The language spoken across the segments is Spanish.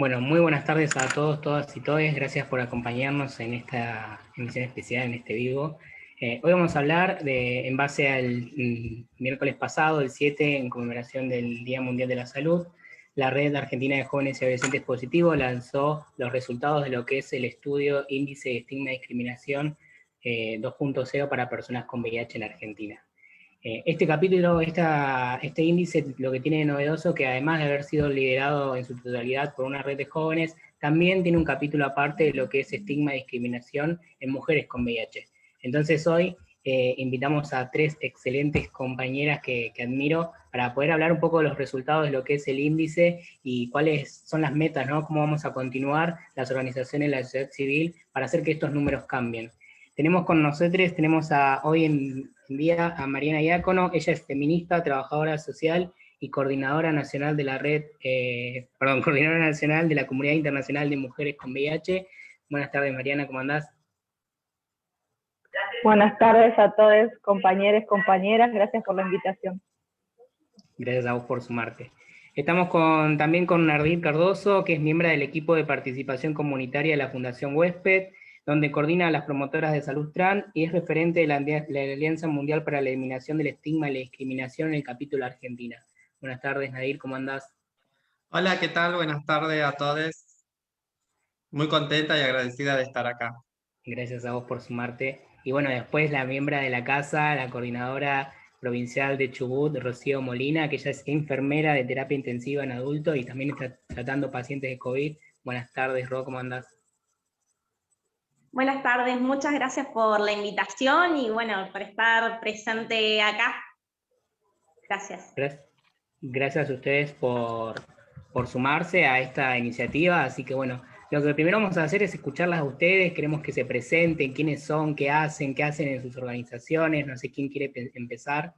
Bueno, muy buenas tardes a todos, todas y todes. Gracias por acompañarnos en esta emisión especial, en este vivo. Hoy vamos a hablar en base al miércoles pasado, el 7, en conmemoración del Día Mundial de la Salud. La Red Argentina de Jóvenes y Adolescentes Positivos lanzó los resultados de lo que es el estudio Índice de Estigma y Discriminación 2.0 para personas con VIH en Argentina. Este capítulo, este índice, lo que tiene de novedoso, que además de haber sido liderado en su totalidad por una red de jóvenes, también tiene un capítulo aparte de lo que es estigma y discriminación en mujeres con VIH. Entonces hoy invitamos a tres excelentes compañeras que admiro para poder hablar un poco de los resultados de lo que es el índice y cuáles son las metas, ¿no? Cómo vamos a continuar las organizaciones de la sociedad civil para hacer que estos números cambien. Tenemos con nosotros, hoy en día a Mariana Diácono. Ella es feminista, trabajadora social y coordinadora nacional de la red, coordinadora nacional de la Comunidad Internacional de Mujeres con VIH. Buenas tardes, Mariana, ¿cómo andás? Buenas tardes a todos, compañeros, compañeras, gracias por la invitación. Gracias a vos por sumarte. Estamos también con Nadir Cardoso, que es miembro del equipo de participación comunitaria de la Fundación Huésped, donde coordina a las promotoras de salud trans y es referente de la Alianza Mundial para la Eliminación del Estigma y la Discriminación en el capítulo Argentina. Buenas tardes, Nadir, ¿cómo andás? Hola, ¿qué tal? Buenas tardes a todos. Muy contenta y agradecida de estar acá. Gracias a vos por sumarte. Y bueno, después la miembro de la casa, la coordinadora provincial de Chubut, Rocío Molina, que ella es enfermera de terapia intensiva en adultos y también está tratando pacientes de COVID. Buenas tardes, Ro, ¿cómo andás? Buenas tardes, muchas gracias por la invitación y bueno, por estar presente acá. Gracias. Gracias a ustedes por sumarse a esta iniciativa, así que bueno, lo que primero vamos a hacer es escucharlas a ustedes, queremos que se presenten, quiénes son, qué hacen en sus organizaciones, no sé quién quiere empezar,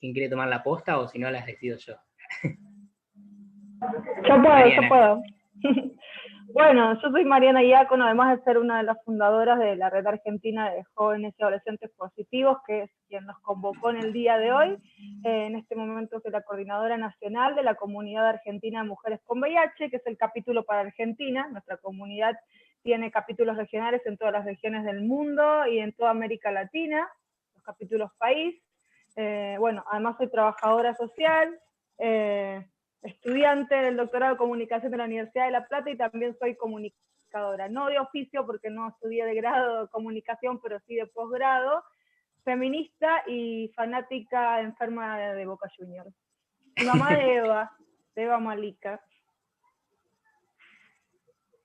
quién quiere tomar la posta o si no las decido yo. Yo puedo. Bueno, yo soy Mariana Diácono, además de ser una de las fundadoras de la Red Argentina de Jóvenes y Adolescentes Positivos, que es quien nos convocó en el día de hoy. En este momento soy la coordinadora nacional de la Comunidad Argentina de Mujeres con VIH, que es el capítulo para Argentina. Nuestra comunidad tiene capítulos regionales en todas las regiones del mundo y en toda América Latina, los capítulos país. Bueno, además soy trabajadora social, estudiante del doctorado de comunicación de la Universidad de La Plata y también soy comunicadora, no de oficio porque no estudié de grado de comunicación, pero sí de posgrado, feminista y fanática enferma de Boca Juniors. Mi mamá de Eva Malika.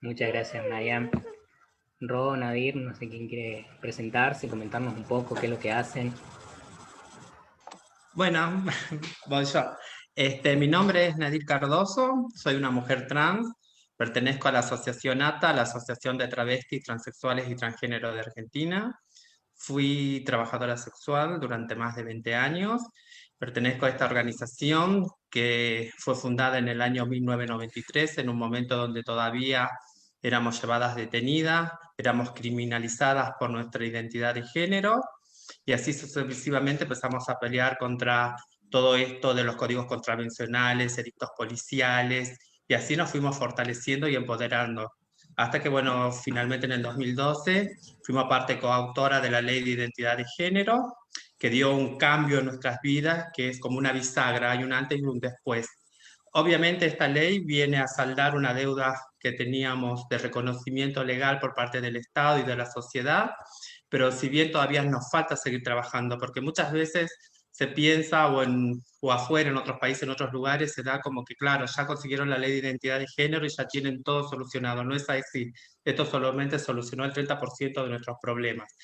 Muchas gracias, Mariam. Ro, Nadir, no sé quién quiere presentarse, comentarnos un poco qué es lo que hacen. Bueno, voy yo. Mi nombre es Nadir Cardoso, soy una mujer trans, pertenezco a la Asociación ATA, la Asociación de Travestis, Transexuales y Transgénero de Argentina. Fui trabajadora sexual durante más de 20 años. Pertenezco a esta organización que fue fundada en el año 1993, en un momento donde todavía éramos llevadas detenidas, éramos criminalizadas por nuestra identidad de género, y así sucesivamente empezamos a pelear contra todo esto de los códigos contravencionales, edictos policiales, y así nos fuimos fortaleciendo y empoderando. Hasta que, bueno, finalmente en el 2012 fuimos parte coautora de la Ley de Identidad de Género, que dio un cambio en nuestras vidas, que es como una bisagra, hay un antes y un después. Obviamente esta ley viene a saldar una deuda que teníamos de reconocimiento legal por parte del Estado y de la sociedad, pero si bien todavía nos falta seguir trabajando, porque muchas veces se piensa o afuera, en otros países, en otros lugares, se da como que, claro, ya consiguieron la ley de identidad de género y ya tienen todo solucionado. No es así. Esto solamente solucionó el 30% de nuestros problemas.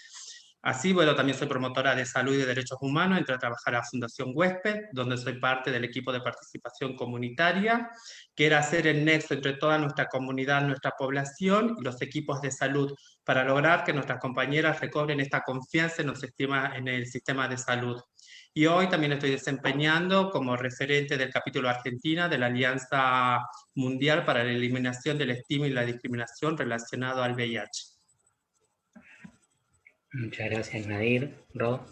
Así, bueno, también soy promotora de salud y de derechos humanos, entré a trabajar a la Fundación Huésped, donde soy parte del equipo de participación comunitaria, que era hacer el nexo entre toda nuestra comunidad, nuestra población y los equipos de salud, para lograr que nuestras compañeras recobren esta confianza en el sistema de salud. Y hoy también estoy desempeñando como referente del capítulo Argentina de la Alianza Mundial para la Eliminación del Estigma y la Discriminación relacionado al VIH. Muchas gracias, Nadir. Ro.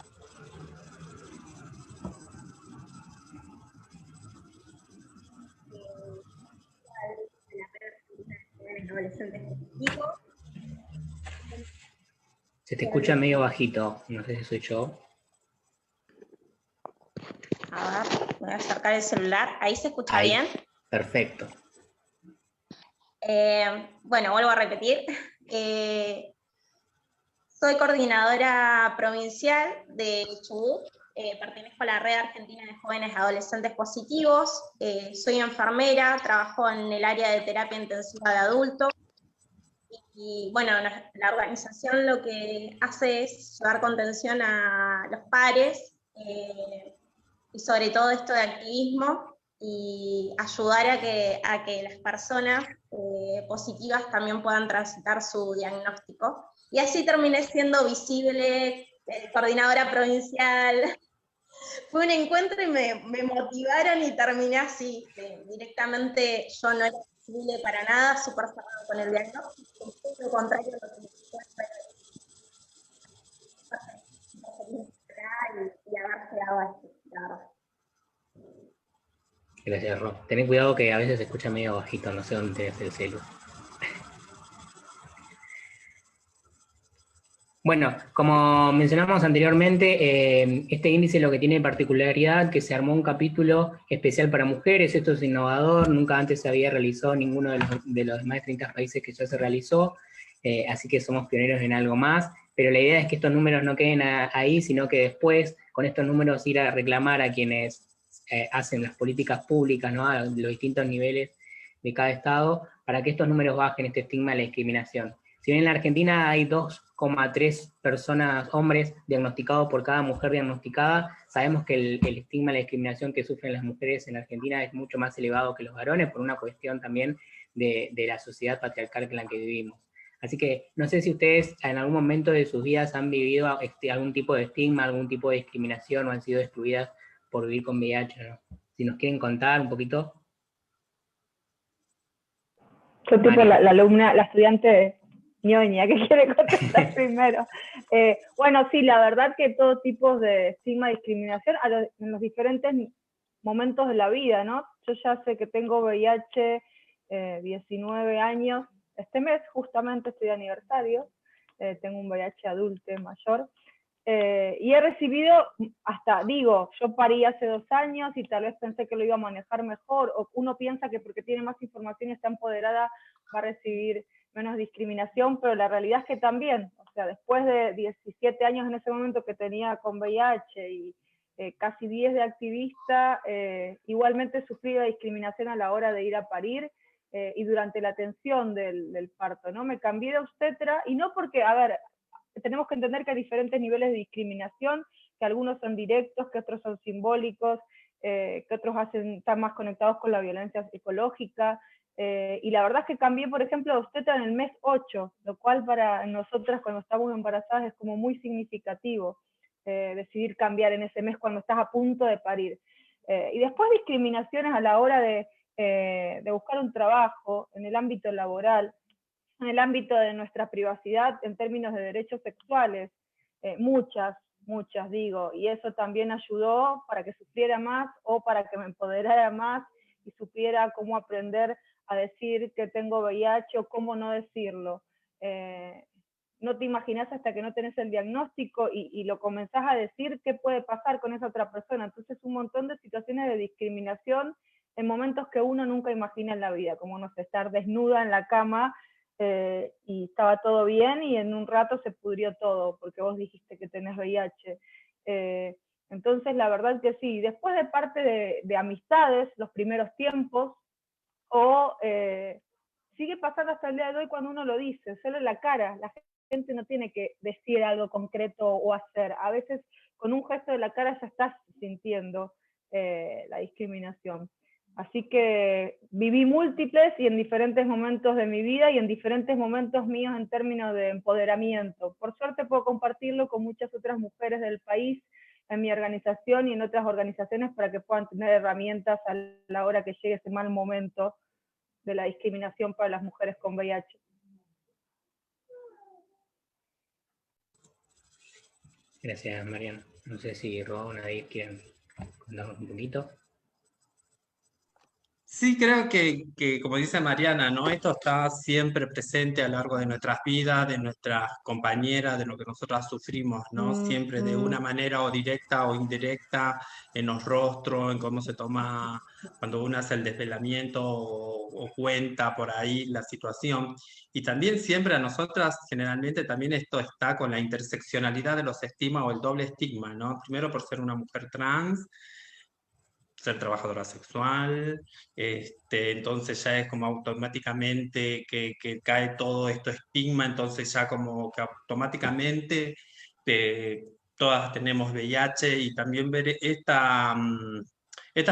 adolescentes positivos. Se te escucha medio bajito, no sé si soy yo. A ver, voy a acercar el celular. ¿Ahí se escucha Ahí. bien? Perfecto. Bueno, vuelvo a repetir. Soy coordinadora provincial de Chubut. Pertenezco a la Red Argentina de Jóvenes y Adolescentes Positivos. Soy enfermera, trabajo en el área de terapia intensiva de adultos. Y bueno, la organización lo que hace es llevar contención a los pares, y sobre todo esto de activismo, y ayudar a que las personas positivas también puedan transitar su diagnóstico. Y así terminé siendo visible, coordinadora provincial. Fue un encuentro y me motivaron y terminé así. Directamente yo no era visible para nada, súper cerrado con el diagnóstico, lo contrario a lo que me y haber quedado así, la verdad. Gracias, Ro. Ten cuidado que a veces se escucha medio bajito, no sé dónde tenés el celu. Bueno, como mencionamos anteriormente, este índice lo que tiene particularidad que se armó un capítulo especial para mujeres. Esto es innovador, nunca antes se había realizado ninguno de los más de 30 países que ya se realizó, así que somos pioneros en algo más, pero la idea es que estos números no queden ahí, sino que después con estos números ir a reclamar a quienes hacen las políticas públicas, ¿no? A los distintos niveles de cada estado, para que estos números bajen este estigma de la discriminación. Si bien en la Argentina hay 2,3 personas, hombres, diagnosticados por cada mujer diagnosticada, sabemos que el estigma, la discriminación que sufren las mujeres en Argentina es mucho más elevado que los varones, por una cuestión también de la sociedad patriarcal en la que vivimos. Así que no sé si ustedes en algún momento de sus vidas han vivido algún tipo de estigma, algún tipo de discriminación o han sido excluidas por vivir con VIH, ¿no? Si nos quieren contar un poquito. Yo tipo la alumna, la estudiante ñoña que quiere contestar primero. Bueno, sí, la verdad que todo tipo de estigma y discriminación en los diferentes momentos de la vida, ¿no? Yo ya sé que tengo VIH, 19 años, este mes justamente estoy de aniversario, tengo un VIH adulto mayor, y he recibido yo parí hace 2 años y tal vez pensé que lo iba a manejar mejor, o uno piensa que porque tiene más información y está empoderada va a recibir menos discriminación, pero la realidad es que también, o sea, después de 17 años en ese momento que tenía con VIH y casi 10 de activista, igualmente sufrí la discriminación a la hora de ir a parir, y durante la atención del parto, ¿no? Me cambié de obstetra, y no porque, a ver, tenemos que entender que hay diferentes niveles de discriminación, que algunos son directos, que otros son simbólicos, que otros están más conectados con la violencia psicológica, y la verdad es que cambié, por ejemplo, de obstetra en el mes 8, lo cual para nosotras cuando estamos embarazadas es como muy significativo, decidir cambiar en ese mes cuando estás a punto de parir. Y después discriminaciones a la hora de buscar un trabajo en el ámbito laboral, en el ámbito de nuestra privacidad en términos de derechos sexuales, muchas digo, y eso también ayudó para que sufriera más o para que me empoderara más y supiera cómo aprender a decir que tengo VIH o cómo no decirlo. No te imaginas hasta que no tenés el diagnóstico y lo comenzás a decir qué puede pasar con esa otra persona. Entonces un montón de situaciones de discriminación en momentos que uno nunca imagina en la vida, como no sé, estar desnuda en la cama, y estaba todo bien y en un rato se pudrió todo porque vos dijiste que tenés VIH. Entonces la verdad que sí, después de parte de amistades, los primeros tiempos, o sigue pasando hasta el día de hoy cuando uno lo dice, solo en la cara, la gente no tiene que decir algo concreto o hacer, a veces con un gesto de la cara ya estás sintiendo la discriminación. Así que viví múltiples y en diferentes momentos de mi vida y en diferentes momentos míos en términos de empoderamiento. Por suerte puedo compartirlo con muchas otras mujeres del país en mi organización y en otras organizaciones para que puedan tener herramientas a la hora que llegue ese mal momento de la discriminación para las mujeres con VIH. Gracias, Mariana. No sé si Ro o Nadir quieren contarnos un poquito. Sí, creo que, como dice Mariana, ¿no? Esto está siempre presente a lo largo de nuestras vidas, de nuestras compañeras, de lo que nosotras sufrimos, ¿no? Siempre de una manera o directa o indirecta, en los rostros, en cómo se toma, cuando uno hace el desvelamiento o cuenta por ahí la situación. Y también siempre a nosotras, generalmente también esto está con la interseccionalidad de los estigmas o el doble estigma, ¿no? Primero por ser una mujer trans, ser trabajadora sexual, entonces ya es como automáticamente que cae todo esto estigma, entonces ya como que automáticamente todas tenemos VIH y también ver esta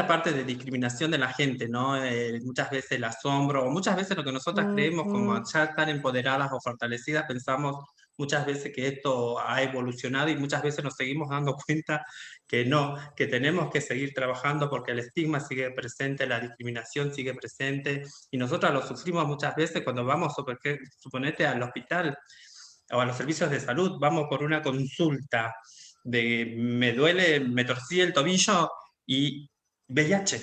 parte de discriminación de la gente, ¿no? Muchas veces el asombro, o muchas veces lo que nosotras creemos como ya tan empoderadas o fortalecidas, pensamos muchas veces que esto ha evolucionado y muchas veces nos seguimos dando cuenta que no, que tenemos que seguir trabajando porque el estigma sigue presente, la discriminación sigue presente y nosotros lo sufrimos muchas veces cuando vamos, suponete, al hospital o a los servicios de salud, vamos por una consulta de me duele, me torcí el tobillo y VIH.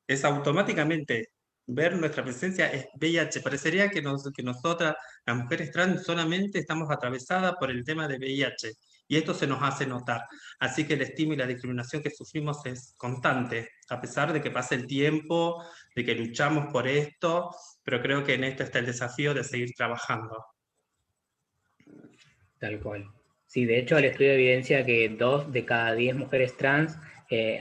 Es automáticamente ver nuestra presencia es VIH. Parecería que nosotras, las mujeres trans, solamente estamos atravesadas por el tema de VIH. Y esto se nos hace notar. Así que el estigma y la discriminación que sufrimos es constante, a pesar de que pase el tiempo, de que luchamos por esto, pero creo que en esto está el desafío de seguir trabajando. Tal cual. Sí, de hecho el estudio evidencia que 2 de cada 10 mujeres trans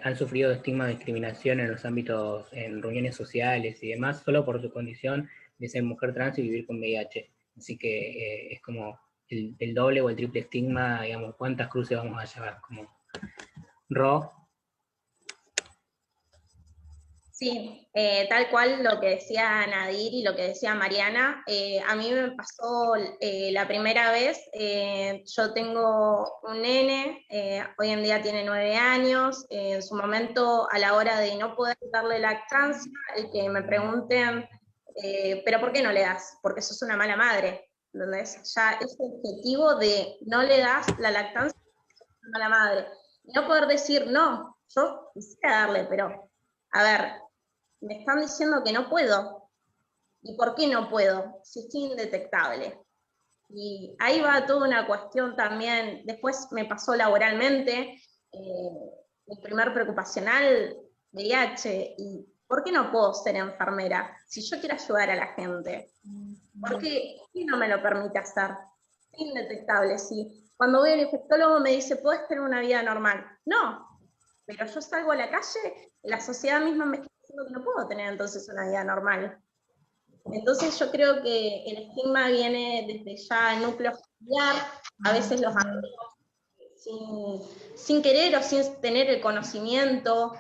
han sufrido estigma de discriminación en los ámbitos, en reuniones sociales y demás, solo por su condición de ser mujer trans y vivir con VIH. Así que es como el doble o el triple estigma, digamos, cuántas cruces vamos a llevar. Como Ro. Sí, tal cual lo que decía Nadir y lo que decía Mariana, a mí me pasó la primera vez, yo tengo un nene, hoy en día tiene 9 años, en su momento a la hora de no poder darle lactancia, el que me pregunten, pero ¿por qué no le das? Porque sos una mala madre, ¿entendés? Ya ese objetivo de no le das la lactancia, sos una mala madre. Y no poder decir, no, yo quisiera darle, pero, a ver, me están diciendo que no puedo. ¿Y por qué no puedo? Si estoy indetectable. Y ahí va toda una cuestión también, después me pasó laboralmente, mi primer preocupacional, VIH, y ¿por qué no puedo ser enfermera? Si yo quiero ayudar a la gente, ¿por qué no me lo permite hacer? Estoy indetectable, sí. Cuando voy al infectólogo me dice, ¿puedes tener una vida normal? No, pero yo salgo a la calle, la sociedad misma me está diciendo que no puedo tener entonces una vida normal. Entonces yo creo que el estigma viene desde ya el núcleo familiar, a veces los amigos sin querer o sin tener el conocimiento,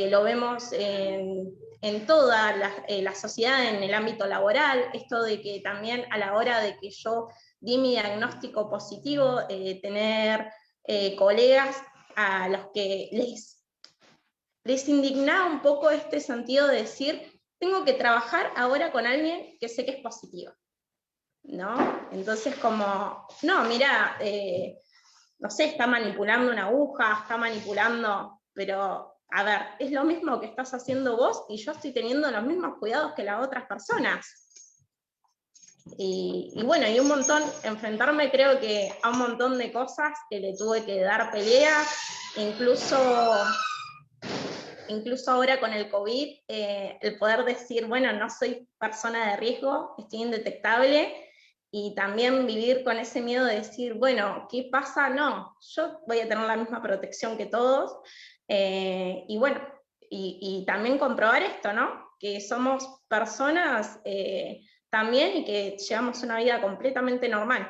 lo vemos en toda la sociedad, en el ámbito laboral, esto de que también a la hora de que yo di mi diagnóstico positivo, tener colegas a los que les indignaba un poco este sentido de decir, tengo que trabajar ahora con alguien que sé que es positivo, ¿no? Entonces como, no, mira, no sé, está manipulando una aguja, está manipulando, pero a ver, es lo mismo que estás haciendo vos y yo estoy teniendo los mismos cuidados que las otras personas. Y bueno, y un montón, enfrentarme creo que a un montón de cosas que le tuve que dar pelea, incluso ahora con el COVID, el poder decir, bueno, no soy persona de riesgo, estoy indetectable, y también vivir con ese miedo de decir, bueno, ¿qué pasa? No, yo voy a tener la misma protección que todos, y bueno, y también comprobar esto, ¿no? Que somos personas también y que llevamos una vida completamente normal.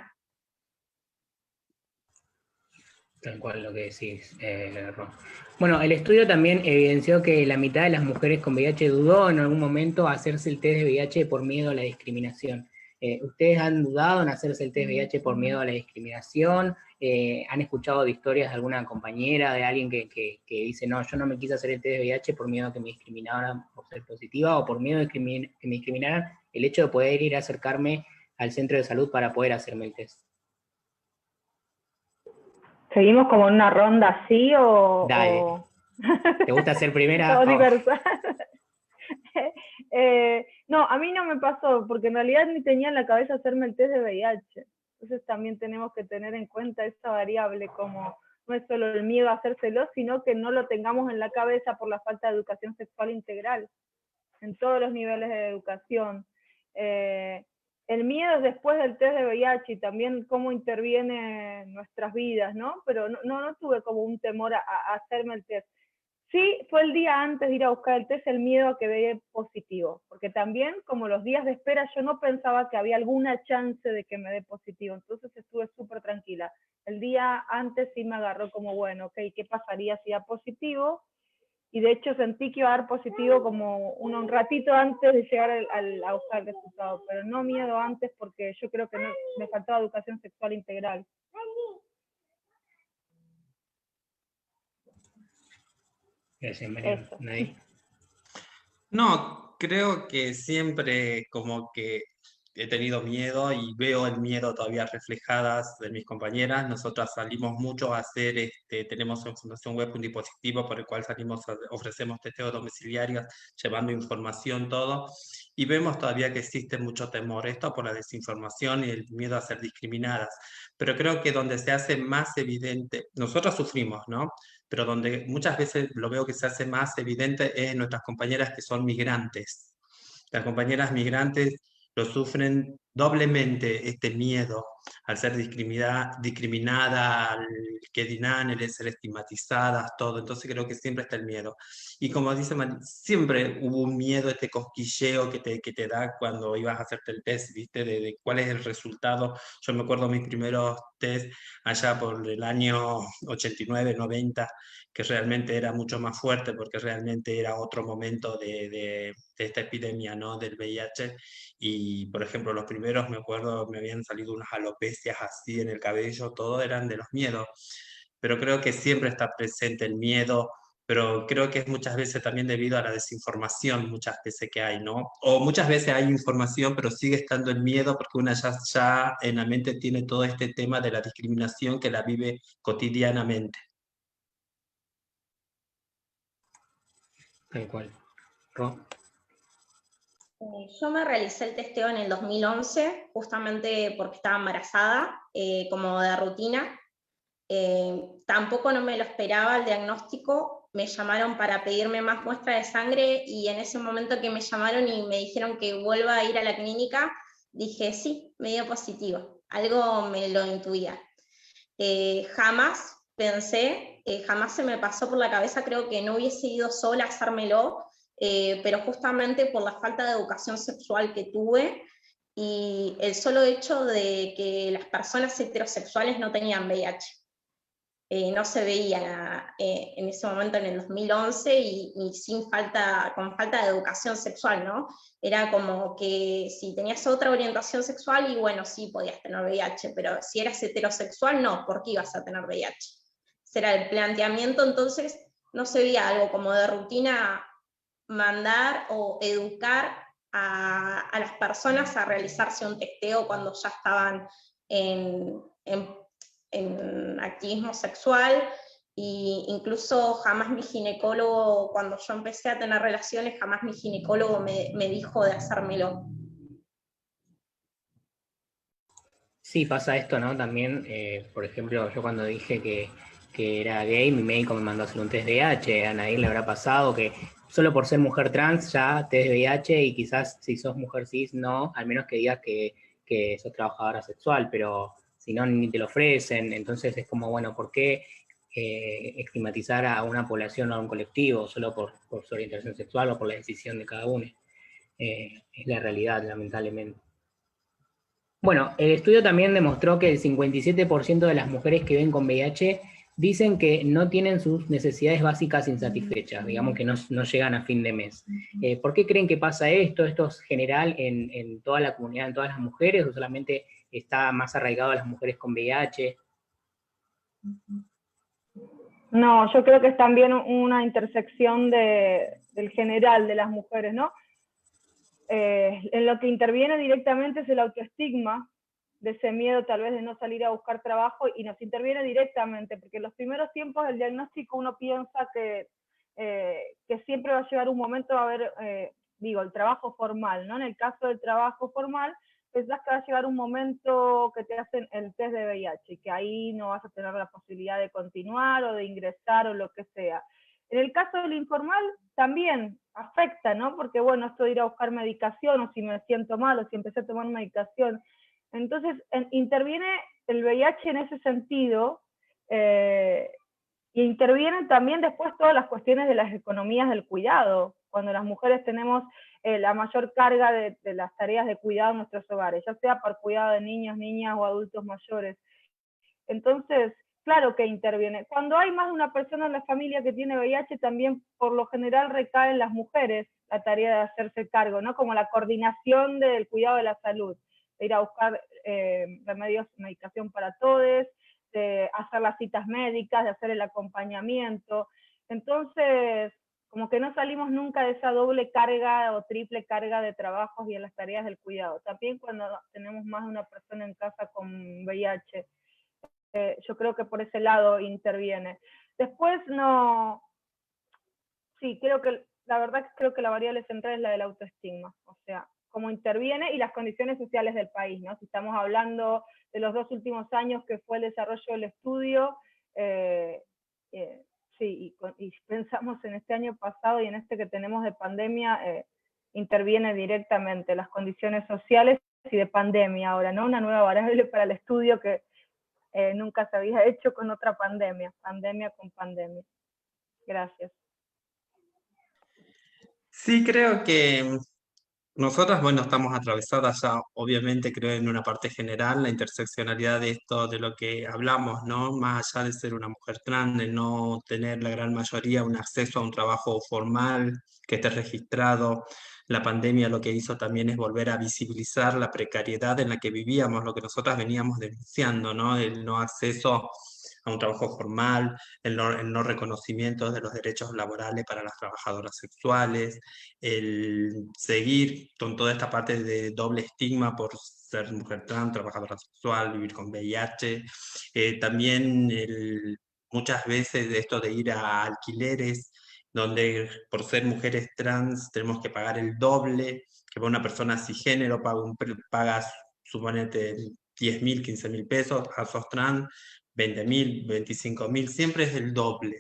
Tal cual lo que decís, Ro. Bueno, el estudio también evidenció que la mitad de las mujeres con VIH dudó en algún momento hacerse el test de VIH por miedo a la discriminación. ¿Ustedes han dudado en hacerse el test de VIH por miedo a la discriminación? ¿Han escuchado de historias de alguna compañera, de alguien que dice, no, yo no me quise hacer el test de VIH por miedo a que me discriminaran por ser positiva o por miedo de que me discriminaran el hecho de poder ir a acercarme al centro de salud para poder hacerme el test? ¿Seguimos como en una ronda así o...? Dale. ¿Te gusta ser primera? Somos diversas. No, a mí no me pasó, porque en realidad ni tenía en la cabeza hacerme el test de VIH. Entonces también tenemos que tener en cuenta esa variable, como no es solo el miedo a hacérselo, sino que no lo tengamos en la cabeza por la falta de educación sexual integral, en todos los niveles de educación. El miedo es después del test de VIH y también cómo interviene en nuestras vidas, ¿no? Pero no tuve como un temor a hacerme el test. Sí, fue el día antes de ir a buscar el test el miedo a que dé positivo, porque también como los días de espera yo no pensaba que había alguna chance de que me dé positivo, entonces estuve súper tranquila. El día antes sí me agarró como, bueno, ok, ¿qué pasaría si da positivo? Y de hecho sentí que iba a dar positivo como un ratito antes de llegar a buscar el resultado, pero no miedo antes porque yo creo que no, me faltaba educación sexual integral. Gracias, Mariana. ¿Nadie? No, creo que siempre como que he tenido miedo y veo el miedo todavía reflejadas de mis compañeras. Nosotras salimos mucho a hacer, tenemos en Fundación Web un dispositivo por el cual salimos, ofrecemos testeos domiciliarios, llevando información, todo, y vemos todavía que existe mucho temor, esto por la desinformación y el miedo a ser discriminadas. Pero creo que donde se hace más evidente, nosotros sufrimos, ¿no? Pero donde muchas veces lo veo que se hace más evidente es en nuestras compañeras que son migrantes. Las compañeras migrantes lo sufren doblemente este miedo al ser discriminada, al que dirán, el ser estigmatizadas, todo. Entonces creo que siempre está el miedo. Y como dice siempre hubo un miedo, este cosquilleo que te da cuando ibas a hacerte el test, ¿viste? De cuál es el resultado. Yo me acuerdo mis primeros test allá por el año 89, 90, que realmente era mucho más fuerte porque realmente era otro momento de esta epidemia, ¿no? Del VIH. Y, por ejemplo, los primeros, me acuerdo, me habían salido unas alopecias así en el cabello, todo eran de los miedos. Pero creo que siempre está presente el miedo, pero creo que es muchas veces también debido a la desinformación, muchas veces que hay, ¿no? O muchas veces hay información, pero sigue estando el miedo porque una ya en la mente tiene todo este tema de la discriminación que la vive cotidianamente. Tal cual. Ro. Yo me realicé el testeo en el 2011, justamente porque estaba embarazada, como de rutina. Tampoco no me lo esperaba el diagnóstico, me llamaron para pedirme más muestra de sangre y en ese momento que me llamaron y me dijeron que vuelva a ir a la clínica, dije sí, me dio positivo, algo me lo intuía. Jamás pensé, jamás se me pasó por la cabeza, creo que no hubiese ido sola a hacérmelo, pero justamente por la falta de educación sexual que tuve y el solo hecho de que las personas heterosexuales no tenían VIH. No se veía en ese momento, en el 2011, y con falta de educación sexual, ¿no? Era como que si tenías otra orientación sexual, y bueno, sí podías tener VIH, pero si eras heterosexual, no, ¿por qué ibas a tener VIH? Ese era el planteamiento, entonces no se veía algo como de rutina mandar o educar a las personas a realizarse un testeo cuando ya estaban en activismo sexual, e incluso jamás mi ginecólogo, cuando yo empecé a tener relaciones, jamás mi ginecólogo me dijo de hacérmelo. Sí, pasa esto, ¿no? También, por ejemplo, yo cuando dije que era gay, mi médico me mandó a hacer un test de VIH, a nadie le habrá pasado que solo por ser mujer trans ya test de VIH y quizás si sos mujer cis no, al menos que digas que sos trabajadora sexual, pero si no ni te lo ofrecen, entonces es como, bueno, ¿por qué estigmatizar a una población o a un colectivo solo por su orientación sexual o por la decisión de cada uno? Es la realidad, lamentablemente. Bueno, el estudio también demostró que el 57% de las mujeres que ven con VIH dicen que no tienen sus necesidades básicas insatisfechas, digamos que no llegan a fin de mes. ¿Por qué creen que pasa esto? ¿Esto es general en toda la comunidad, en todas las mujeres, o solamente está más arraigado a las mujeres con VIH? No, yo creo que es también una intersección del general de las mujeres, ¿no? En lo que interviene directamente es el autoestigma, de ese miedo tal vez de no salir a buscar trabajo, y nos interviene directamente, porque en los primeros tiempos del diagnóstico uno piensa que siempre va a llegar un momento, va a haber el trabajo formal, ¿no? En el caso del trabajo formal, pensás que va a llegar un momento que te hacen el test de VIH y que ahí no vas a tener la posibilidad de continuar o de ingresar o lo que sea. En el caso del informal también afecta, ¿no? Porque bueno, esto de ir a buscar medicación o si me siento mal o si empecé a tomar medicación. Entonces interviene el VIH en ese sentido y intervienen también después todas las cuestiones de las economías del cuidado, cuando las mujeres tenemos la mayor carga de las tareas de cuidado en nuestros hogares, ya sea por cuidado de niños, niñas o adultos mayores. Entonces, claro que interviene. Cuando hay más de una persona en la familia que tiene VIH, también por lo general recae en las mujeres la tarea de hacerse cargo, ¿no? Como la coordinación del cuidado de la salud, de ir a buscar remedios, medicación para todos, de hacer las citas médicas, de hacer el acompañamiento. Entonces, como que no salimos nunca de esa doble carga o triple carga de trabajos y en las tareas del cuidado. También cuando tenemos más de una persona en casa con VIH, yo creo que por ese lado interviene. Después no, sí, la verdad es que creo que la variable central es la del autoestigma, o sea, cómo interviene y las condiciones sociales del país, ¿no? Si estamos hablando de los 2 últimos años que fue el desarrollo del estudio, sí, y pensamos en este año pasado y en este que tenemos de pandemia, interviene directamente las condiciones sociales y de pandemia ahora, ¿no? Una nueva variable para el estudio que nunca se había hecho con otra pandemia con pandemia. Gracias. Sí, creo que nosotras, bueno, estamos atravesadas ya, obviamente, creo en una parte general, la interseccionalidad de esto, de lo que hablamos, ¿no? Más allá de ser una mujer trans, de no tener la gran mayoría un acceso a un trabajo formal que esté registrado. La pandemia lo que hizo también es volver a visibilizar la precariedad en la que vivíamos, lo que nosotras veníamos denunciando, ¿no? El no acceso a un trabajo formal, el no reconocimiento de los derechos laborales para las trabajadoras sexuales, el seguir con toda esta parte de doble estigma por ser mujer trans, trabajadora sexual, vivir con VIH, también muchas veces de esto de ir a alquileres, donde por ser mujeres trans tenemos que pagar el doble, que para una persona cisgénero pagas, suponete, 10.000, 15.000 pesos, a sos trans, 20.000, 25.000, siempre es el doble.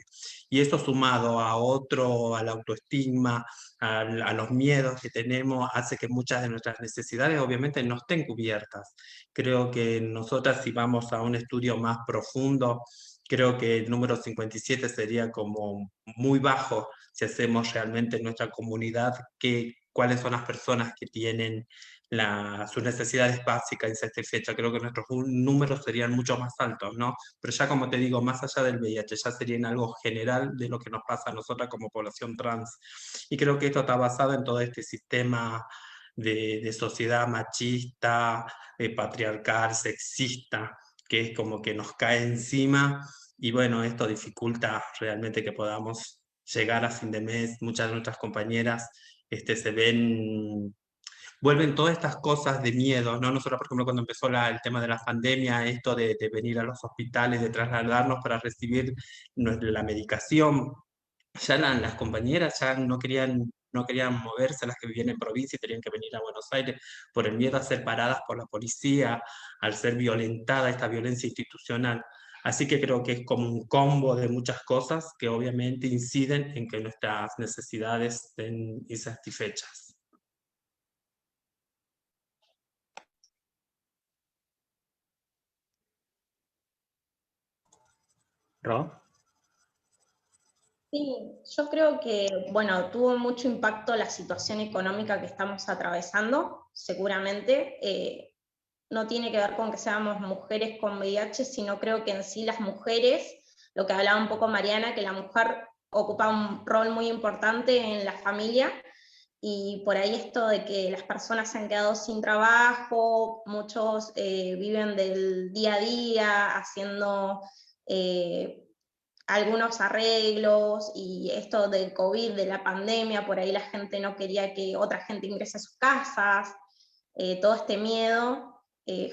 Y eso sumado al autoestigma, a los miedos que tenemos, hace que muchas de nuestras necesidades obviamente no estén cubiertas. Creo que nosotras, si vamos a un estudio más profundo, creo que el número 57 sería como muy bajo si hacemos realmente en nuestra comunidad cuáles son las personas que tienen sus necesidades básicas insatisfechas. Creo que nuestros números serían mucho más altos, ¿no? Pero ya como te digo, más allá del VIH, ya sería en algo general de lo que nos pasa a nosotras como población trans. Y creo que esto está basado en todo este sistema de sociedad machista, patriarcal, sexista, que es como que nos cae encima. Y bueno, esto dificulta realmente que podamos llegar a fin de mes. Muchas de nuestras compañeras vuelven todas estas cosas de miedo, ¿no? Nosotros, por ejemplo, cuando empezó el tema de la pandemia, esto de venir a los hospitales, de trasladarnos para recibir la medicación, ya las compañeras ya no querían moverse, las que vivían en provincia y tenían que venir a Buenos Aires por el miedo a ser paradas por la policía, al ser violentada esta violencia institucional. Así que creo que es como un combo de muchas cosas que obviamente inciden en que nuestras necesidades estén insatisfechas. ¿Ro? Sí, yo creo que, bueno, tuvo mucho impacto la situación económica que estamos atravesando, seguramente. No tiene que ver con que seamos mujeres con VIH, sino creo que en sí las mujeres, lo que hablaba un poco Mariana, que la mujer ocupa un rol muy importante en la familia, y por ahí esto de que las personas se han quedado sin trabajo, muchos viven del día a día haciendo algunos arreglos, y esto del COVID, de la pandemia, por ahí la gente no quería que otra gente ingrese a sus casas, todo este miedo.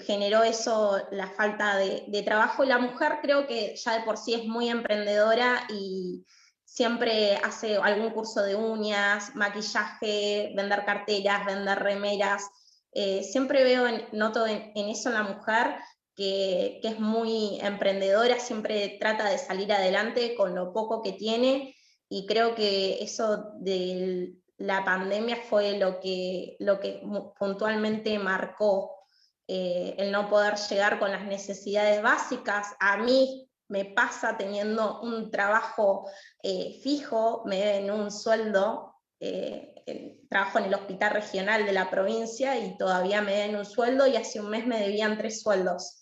Generó eso, la falta de trabajo, y la mujer creo que ya de por sí es muy emprendedora y siempre hace algún curso de uñas, maquillaje, vender carteras, vender remeras. Siempre noto en eso en la mujer que es muy emprendedora, siempre trata de salir adelante con lo poco que tiene, y creo que eso de la pandemia fue lo que puntualmente marcó el no poder llegar con las necesidades básicas. A mí me pasa teniendo un trabajo fijo, me deben un sueldo, trabajo en el hospital regional de la provincia y todavía me deben un sueldo, y hace un mes me debían 3 sueldos.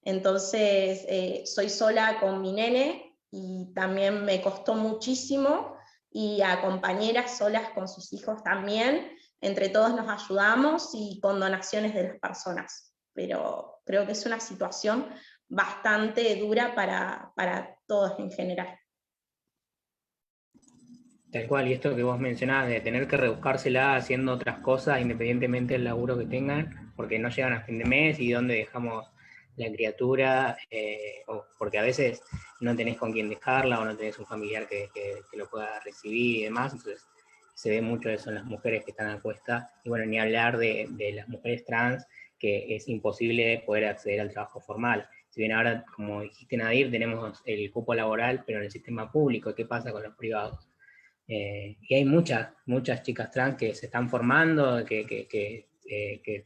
Entonces, soy sola con mi nene y también me costó muchísimo, y a compañeras solas con sus hijos también. Entre todos nos ayudamos y con donaciones de las personas. Pero creo que es una situación bastante dura para todos en general. Tal cual, y esto que vos mencionás de tener que rebuscársela haciendo otras cosas independientemente del laburo que tengan, porque no llegan a fin de mes y dónde dejamos la criatura, o porque a veces no tenés con quién dejarla o no tenés un familiar que lo pueda recibir y demás, entonces se ve mucho eso en las mujeres que están a cuesta, y bueno, ni hablar de las mujeres trans, que es imposible poder acceder al trabajo formal. Si bien ahora, como dijiste Nadir, tenemos el cupo laboral, pero en el sistema público, ¿qué pasa con los privados? Y hay muchas chicas trans que se están formando, que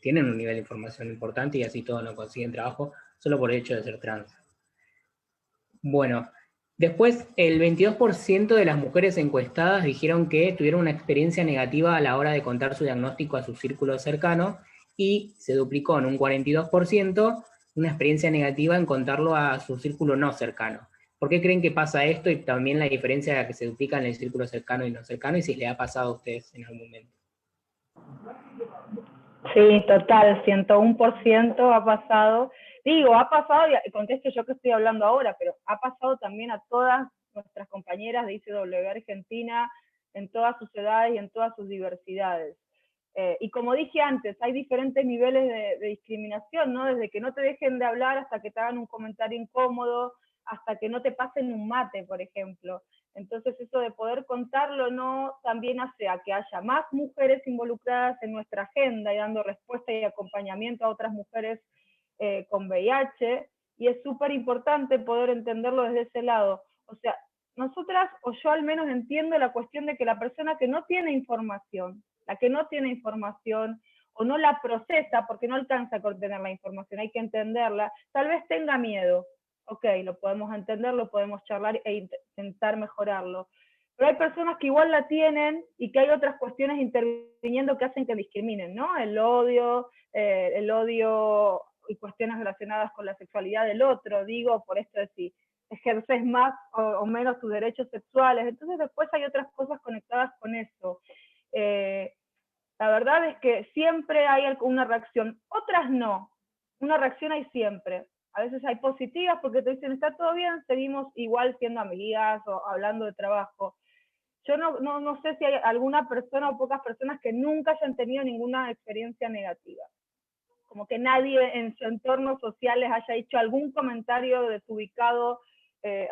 tienen un nivel de información importante y así todos no consiguen trabajo solo por el hecho de ser trans. Bueno, después el 22% de las mujeres encuestadas dijeron que tuvieron una experiencia negativa a la hora de contar su diagnóstico a su círculo cercano, y se duplicó en un 42% una experiencia negativa en contarlo a su círculo no cercano. ¿Por qué creen que pasa esto, y también la diferencia que se duplica en el círculo cercano y no cercano, y si les ha pasado a ustedes en algún momento? Sí, total, 101% ha pasado. Digo, ha pasado, y contesto yo que estoy hablando ahora, pero ha pasado también a todas nuestras compañeras de ICW Argentina, en todas sus edades y en todas sus diversidades. Y como dije antes, hay diferentes niveles de discriminación, ¿no? Desde que no te dejen de hablar hasta que te hagan un comentario incómodo, hasta que no te pasen un mate, por ejemplo. Entonces eso de poder contarlo, ¿no?, también hace a que haya más mujeres involucradas en nuestra agenda y dando respuesta y acompañamiento a otras mujeres con VIH, y es súper importante poder entenderlo desde ese lado. O sea, nosotras, o yo al menos entiendo la cuestión de que la persona que no tiene información, la que no tiene información o no la procesa porque no alcanza a contener la información, hay que entenderla, tal vez tenga miedo. Ok, lo podemos entender, lo podemos charlar e intentar mejorarlo. Pero hay personas que igual la tienen y que hay otras cuestiones interviniendo que hacen que discriminen, ¿no? El odio y cuestiones relacionadas con la sexualidad del otro, digo, por esto de si ejerces más o menos tus derechos sexuales. Entonces después hay otras cosas conectadas con eso. La verdad es que siempre hay una reacción, otras no. Una reacción hay siempre. A veces hay positivas porque te dicen, está todo bien, seguimos igual siendo amigas o hablando de trabajo. Yo no sé si hay alguna persona o pocas personas que nunca hayan tenido ninguna experiencia negativa. Como que nadie en su entorno social les haya hecho algún comentario desubicado,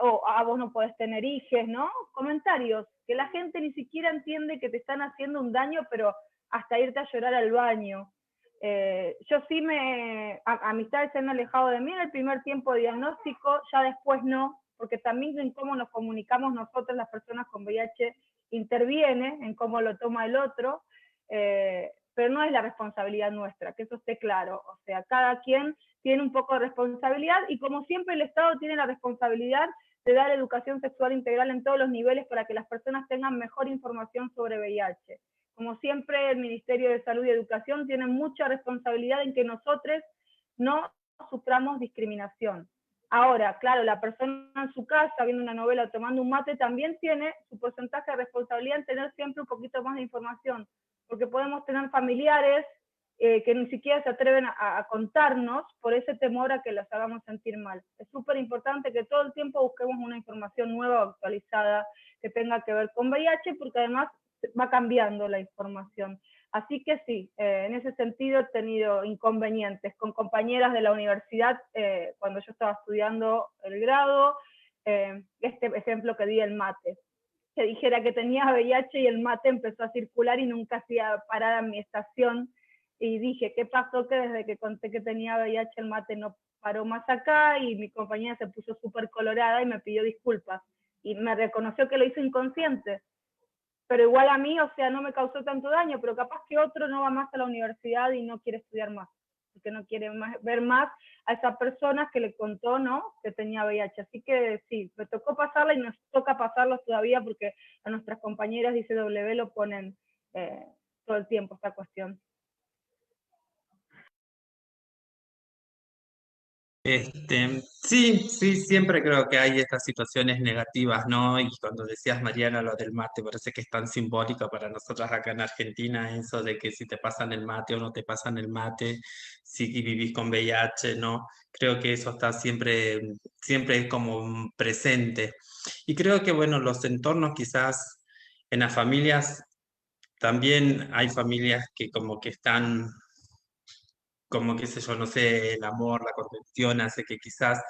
vos no podés tener hijos, ¿no? Comentarios que la gente ni siquiera entiende que te están haciendo un daño, pero hasta irte a llorar al baño. Yo sí amistades se han alejado de mí en el primer tiempo de diagnóstico, ya después no, porque también en cómo nos comunicamos nosotros, las personas con VIH, interviene en cómo lo toma el otro, pero no es la responsabilidad nuestra, que eso esté claro. O sea, cada quien tiene un poco de responsabilidad, y como siempre el Estado tiene la responsabilidad de dar educación sexual integral en todos los niveles para que las personas tengan mejor información sobre VIH. Como siempre, el Ministerio de Salud y Educación tiene mucha responsabilidad en que nosotros no suframos discriminación. Ahora, claro, la persona en su casa, viendo una novela o tomando un mate, también tiene su porcentaje de responsabilidad en tener siempre un poquito más de información, porque podemos tener familiares que ni siquiera se atreven a contarnos por ese temor a que las hagamos sentir mal. Es súper importante que todo el tiempo busquemos una información nueva o actualizada que tenga que ver con VIH, porque además va cambiando la información. Así que sí, en ese sentido he tenido inconvenientes con compañeras de la universidad cuando yo estaba estudiando el grado, este ejemplo que di el mate. que dijera que tenía VIH y el mate empezó a circular y nunca hacía parada en mi estación. Y dije, ¿qué pasó? Que desde que conté que tenía VIH el mate no paró más acá, y mi compañera se puso súper colorada y me pidió disculpas. Y me reconoció que lo hizo inconsciente. Pero igual a mí, o sea, no me causó tanto daño, pero capaz que otro no va más a la universidad y no quiere estudiar más, porque no quiere ver más a esa persona que le contó, ¿no?, que tenía VIH. Así que sí, me tocó pasarla y nos toca pasarla todavía, porque a nuestras compañeras de ICW lo ponen todo el tiempo esta cuestión. Sí, sí, siempre creo que hay estas situaciones negativas, ¿no? Y cuando decías, Mariana, lo del mate, parece que es tan simbólico para nosotras acá en Argentina, eso de que si te pasan el mate o no te pasan el mate, si vivís con VIH, ¿no? Creo que eso está siempre, siempre como presente. Y creo que, bueno, los entornos quizás en las familias, también hay familias que como que están como qué sé yo, no sé, el amor, la contención hace que quizás,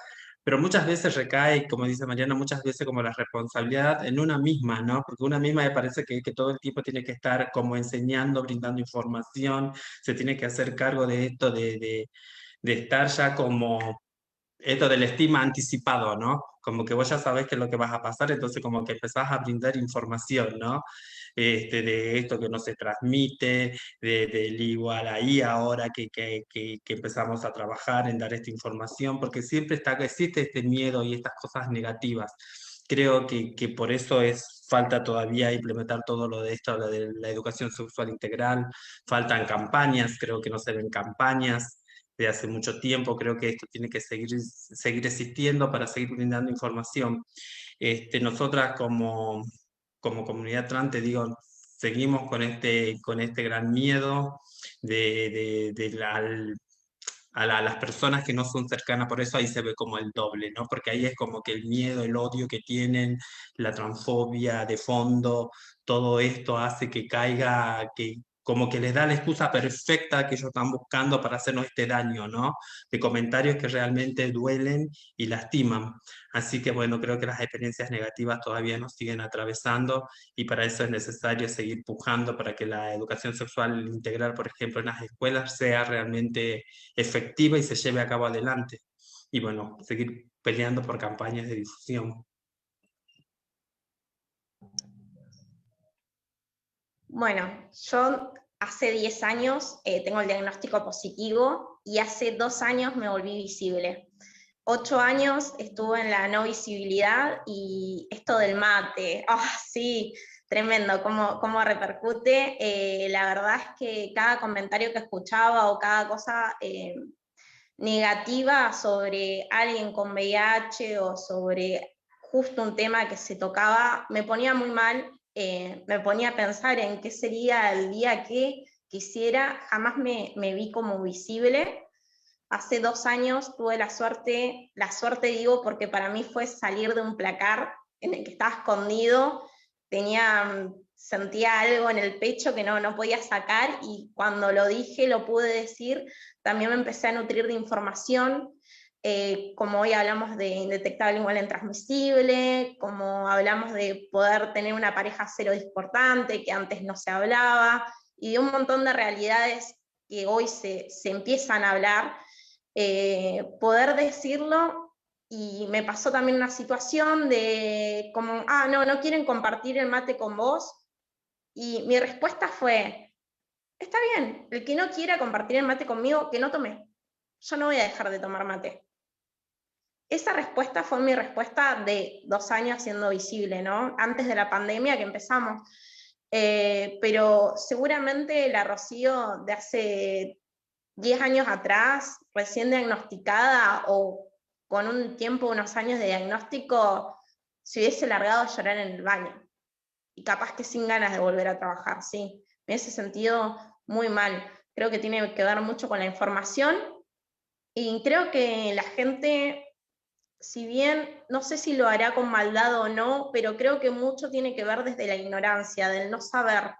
pero muchas veces recae, como dice Mariana, muchas veces como la responsabilidad en una misma, ¿no? Porque una misma me parece que todo el tiempo tiene que estar como enseñando, brindando información, se tiene que hacer cargo de esto, de estar ya como esto del estima anticipado, ¿no? Como que vos ya sabés qué es lo que vas a pasar, entonces como que empezás a brindar información, ¿no? De esto que no se transmite, del igual ahí ahora que empezamos a trabajar en dar esta información, porque siempre existe este miedo y estas cosas negativas. Creo que por eso falta todavía implementar todo lo de esto, lo de la educación sexual integral, faltan campañas, creo que no se ven campañas de hace mucho tiempo. Creo que esto tiene que seguir existiendo para seguir brindando información. Nosotras como comunidad trans, te digo, seguimos con este gran miedo a las personas que no son cercanas, por eso ahí se ve como el doble, ¿no? Porque ahí es como que el miedo, el odio que tienen, la transfobia de fondo, todo esto hace que caiga, que como que les da la excusa perfecta que ellos están buscando para hacernos este daño, ¿no? De comentarios que realmente duelen y lastiman. Así que bueno, creo que las experiencias negativas todavía nos siguen atravesando y para eso es necesario seguir pujando para que la educación sexual integral, por ejemplo, en las escuelas sea realmente efectiva y se lleve a cabo adelante. Y bueno, seguir peleando por campañas de difusión. Bueno, yo hace 10 años tengo el diagnóstico positivo y hace 2 años me volví visible. 8 años estuve en la no visibilidad y esto del mate, sí, tremendo, cómo repercute. La verdad es que cada comentario que escuchaba o cada cosa negativa sobre alguien con VIH o sobre justo un tema que se tocaba, me ponía muy mal, me ponía a pensar en qué sería el día que quisiera, jamás me vi como visible. Hace 2 años tuve la suerte digo, porque para mí fue salir de un placar en el que estaba escondido, sentía algo en el pecho que no podía sacar, y cuando lo dije, lo pude decir, también me empecé a nutrir de información, como hoy hablamos de indetectable igual en transmisible, como hablamos de poder tener una pareja cero discordante, que antes no se hablaba, y de un montón de realidades que hoy se empiezan a hablar, poder decirlo. Y me pasó también una situación de como, no quieren compartir el mate con vos, y mi respuesta fue, está bien, el que no quiera compartir el mate conmigo, que no tome, yo no voy a dejar de tomar mate. Esa respuesta fue mi respuesta de 2 años siendo visible, ¿no? Antes de la pandemia que empezamos. Pero seguramente la Rocío de hace 10 años atrás, recién diagnosticada o con un tiempo, unos años de diagnóstico, se hubiese largado a llorar en el baño. Y capaz que sin ganas de volver a trabajar, sí. Me hubiese sentido muy mal. Creo que tiene que ver mucho con la información, y creo que la gente, si bien no sé si lo hará con maldad o no, pero creo que mucho tiene que ver desde la ignorancia, del no saber,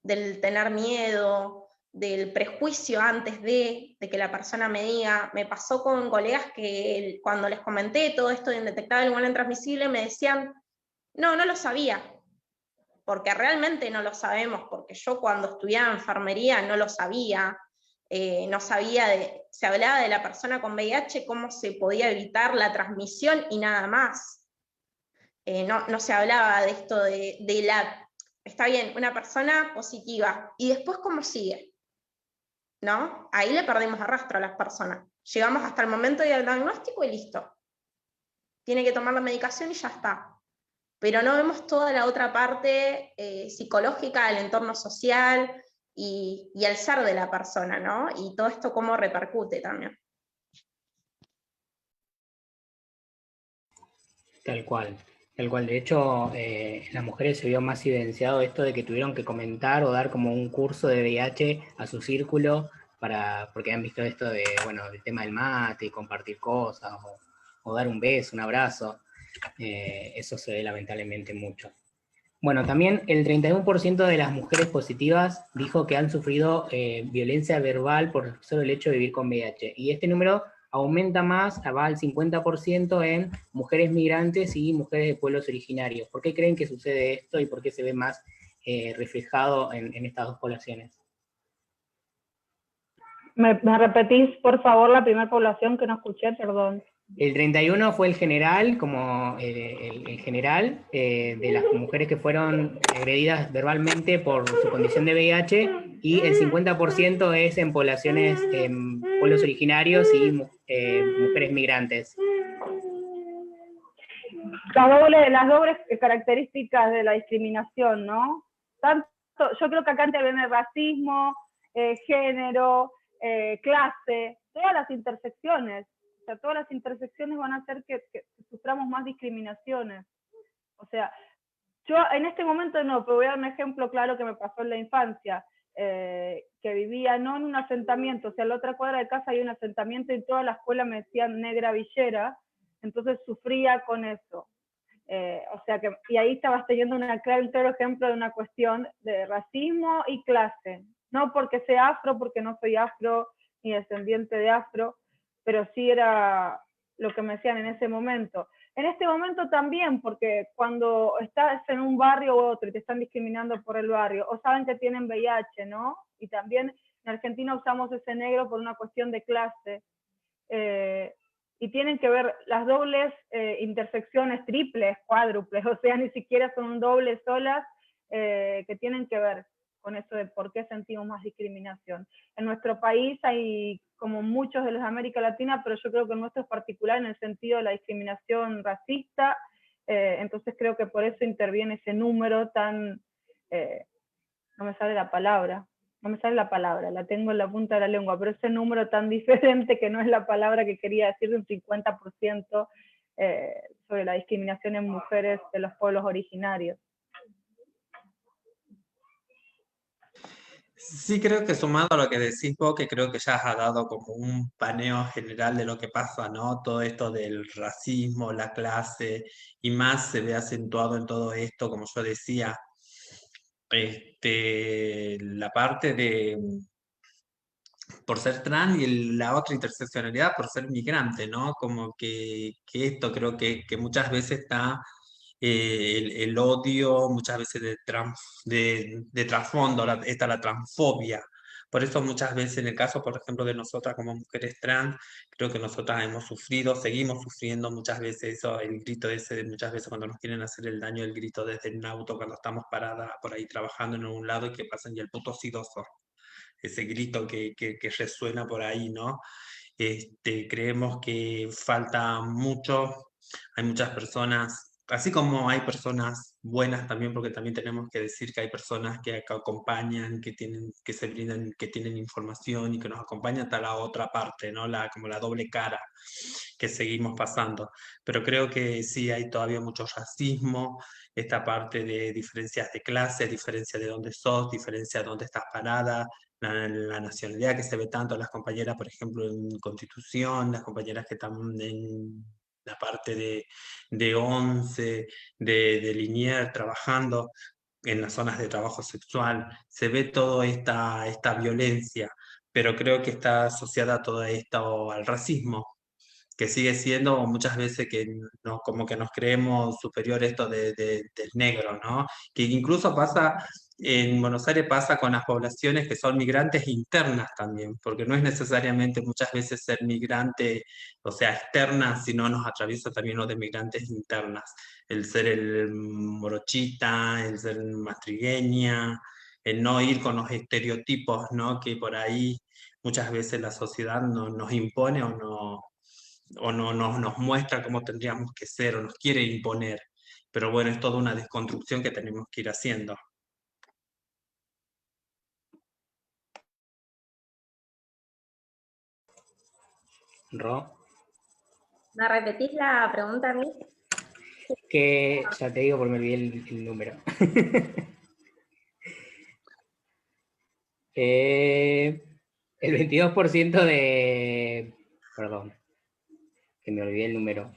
del tener miedo, del prejuicio antes de que la persona me diga. Me pasó con colegas que cuando les comenté todo esto de indetectable igual en transmisible me decían, no lo sabía, porque realmente no lo sabemos, porque yo cuando estudiaba enfermería no lo sabía, no sabía se hablaba de la persona con VIH, cómo se podía evitar la transmisión y nada más. No se hablaba de esto está bien, una persona positiva, y después cómo sigue, ¿no? Ahí le perdimos el rastro a las personas. Llegamos hasta el momento del diagnóstico y listo. Tiene que tomar la medicación y ya está. Pero no vemos toda la otra parte psicológica, el entorno social y el ser de la persona, ¿no? Y todo esto cómo repercute también. Tal cual. Tal cual. De hecho, en las mujeres se vio más evidenciado esto de que tuvieron que comentar o dar como un curso de VIH a su círculo porque han visto esto de, bueno, el tema del mate y compartir cosas o dar un beso, un abrazo. Eso se ve lamentablemente mucho. Bueno, también el 31% de las mujeres positivas dijo que han sufrido violencia verbal por solo el hecho de vivir con VIH. Y este número aumenta más, va al 50% en mujeres migrantes y mujeres de pueblos originarios. ¿Por qué creen que sucede esto y por qué se ve más reflejado en estas dos poblaciones? ¿Me repetís, por favor, la primera población que no escuché? Perdón. El 31 fue el general, como el general de las mujeres que fueron agredidas verbalmente por su condición de VIH, y el 50% es en poblaciones, en pueblos originarios y mujeres migrantes. Las dobles características de la discriminación, ¿no? Yo creo que acá interviene racismo, género, clase, todas las intersecciones. O sea, todas las intersecciones van a hacer que suframos más discriminaciones. O sea, yo en este momento no, pero voy a dar un ejemplo claro que me pasó en la infancia, que vivía no en un asentamiento, o sea, en la otra cuadra de casa hay un asentamiento y toda la escuela me decían negra villera, entonces sufría con eso. O sea que, y ahí estabas teniendo un claro ejemplo de una cuestión de racismo y clase. No porque sea afro, porque no soy afro ni descendiente de afro, pero sí era lo que me decían en ese momento. En este momento también, porque cuando estás en un barrio u otro y te están discriminando por el barrio, o saben que tienen VIH, ¿no? Y también en Argentina usamos ese negro por una cuestión de clase. Y tienen que ver las dobles intersecciones, triples, cuádruples, o sea, ni siquiera son dobles solas, que tienen que ver con eso de por qué sentimos más discriminación. En nuestro país hay como muchos de los de América Latina, pero yo creo que el nuestro es particular en el sentido de la discriminación racista, entonces creo que por eso interviene ese número tan, no me sale la palabra, la tengo en la punta de la lengua, pero ese número tan diferente que no es la palabra que quería decir, de un 50% sobre la discriminación en mujeres de los pueblos originarios. Sí, creo que sumado a lo que decís vos, que creo que ya has dado como un paneo general de lo que pasa, ¿no? Todo esto del racismo, la clase, y más se ve acentuado en todo esto, como yo decía, la parte de por ser trans y la otra interseccionalidad por ser migrante, ¿no? Como que esto creo que muchas veces está el odio, muchas veces de trasfondo, está la transfobia. Por eso muchas veces en el caso, por ejemplo, de nosotras como mujeres trans, creo que nosotras hemos sufrido, seguimos sufriendo muchas veces eso, el grito ese de muchas veces cuando nos quieren hacer el daño, el grito desde un auto, cuando estamos paradas por ahí trabajando en un lado y que pasan y el puto sidoso, ese grito que resuena por ahí, ¿no? Creemos que falta mucho, hay muchas personas, así como hay personas buenas también, porque también tenemos que decir que hay personas que acompañan, que se brindan, que tienen información y que nos acompañan hasta la otra parte, ¿no? Como la doble cara que seguimos pasando. Pero creo que sí hay todavía mucho racismo, esta parte de diferencias de clase, diferencia de dónde sos, diferencia de dónde estás parada, la nacionalidad que se ve tanto en las compañeras, por ejemplo, en Constitución, las compañeras que están en la parte de ONCE, de Liniers, trabajando en las zonas de trabajo sexual, se ve toda esta violencia, pero creo que está asociada a todo esto al racismo. que sigue siendo muchas veces que como que nos creemos superior esto del negro, ¿no? Que incluso pasa, en Buenos Aires pasa con las poblaciones que son migrantes internas también, porque no es necesariamente muchas veces ser migrante, o sea, externa, sino nos atraviesa también lo de migrantes internas, el ser el morochita, el ser matrigueña, el no ir con los estereotipos, ¿no? Que por ahí muchas veces la sociedad nos impone o no nos muestra cómo tendríamos que ser o nos quiere imponer. Pero bueno, es toda una desconstrucción que tenemos que ir haciendo. Ro, ¿Me repetís la pregunta a mí? que ya te digo porque me olvidé el número. El 22% de... Perdón, que me olvidé el número.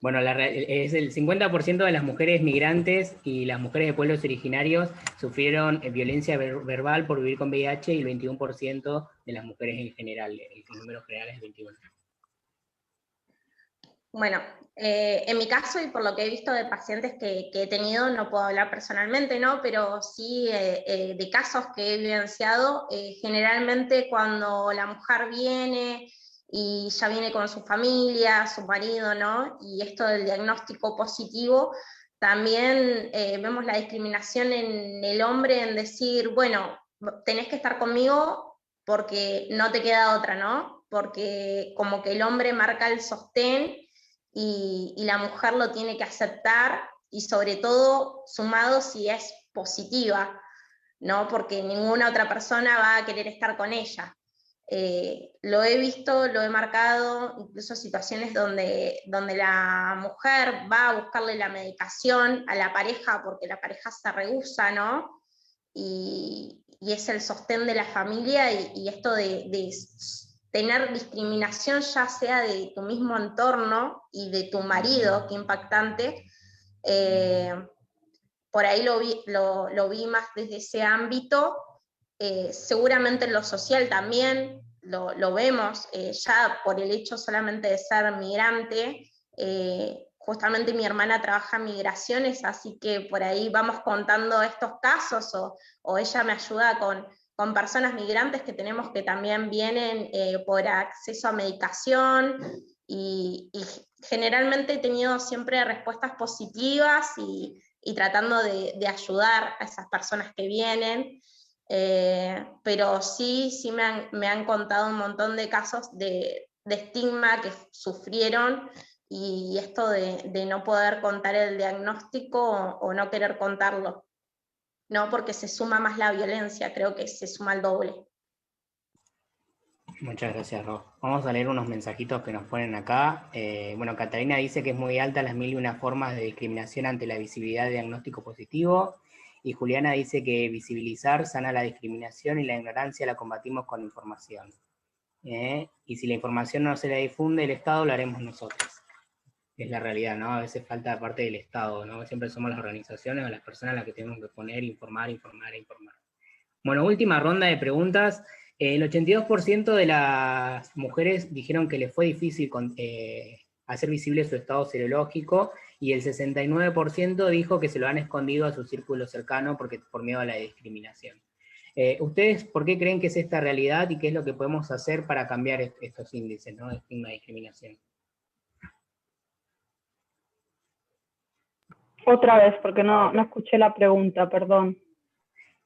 Bueno, es el 50% de las mujeres migrantes y las mujeres de pueblos originarios sufrieron violencia verbal por vivir con VIH y el 21% de las mujeres en general. El número general es 21%. Bueno, en mi caso y por lo que he visto de pacientes que he tenido, no puedo hablar personalmente, ¿no? Pero sí de casos que he vivenciado, generalmente cuando la mujer viene y ya viene con su familia, su marido, ¿no? Y esto del diagnóstico positivo, también vemos la discriminación en el hombre en decir, bueno, tenés que estar conmigo porque no te queda otra, ¿no? Porque como que el hombre marca el sostén y la mujer lo tiene que aceptar, y sobre todo sumado si es positiva, ¿no? Porque ninguna otra persona va a querer estar con ella. Lo he visto, lo he marcado, incluso situaciones donde la mujer va a buscarle la medicación a la pareja porque la pareja se rehúsa, ¿no? Y es el sostén de la familia, y esto de tener discriminación ya sea de tu mismo entorno y de tu marido, qué impactante. Por ahí lo vi más desde ese ámbito. Seguramente en lo social también lo vemos, ya por el hecho solamente de ser migrante. Justamente mi hermana trabaja en migraciones, así que por ahí vamos contando estos casos, o ella me ayuda con personas migrantes que tenemos que también vienen por acceso a medicación, y generalmente he tenido siempre respuestas positivas y tratando de ayudar a esas personas que vienen. Pero sí me han contado un montón de casos de estigma que sufrieron, y esto de no poder contar el diagnóstico o no querer contarlo, ¿no? Porque se suma más la violencia, creo que se suma el doble. Muchas gracias, Ro. Vamos a leer unos mensajitos que nos ponen acá. Bueno, Catalina dice que es muy alta las 1001 formas de discriminación ante la visibilidad de diagnóstico positivo. Y Juliana dice que visibilizar sana la discriminación y la ignorancia la combatimos con información. Y si la información no se la difunde el Estado, lo haremos nosotros. Es la realidad, ¿no? A veces falta parte del Estado, ¿no? Siempre somos las organizaciones o las personas las que tenemos que poner, informar. Bueno, última ronda de preguntas. El 82% de las mujeres dijeron que les fue difícil hacer visible su estado serológico, y el 69% dijo que se lo han escondido a su círculo cercano por miedo a la discriminación. ¿Ustedes por qué creen que es esta realidad y qué es lo que podemos hacer para cambiar estos índices, ¿no? De estigma y discriminación? Otra vez, porque no escuché la pregunta, perdón.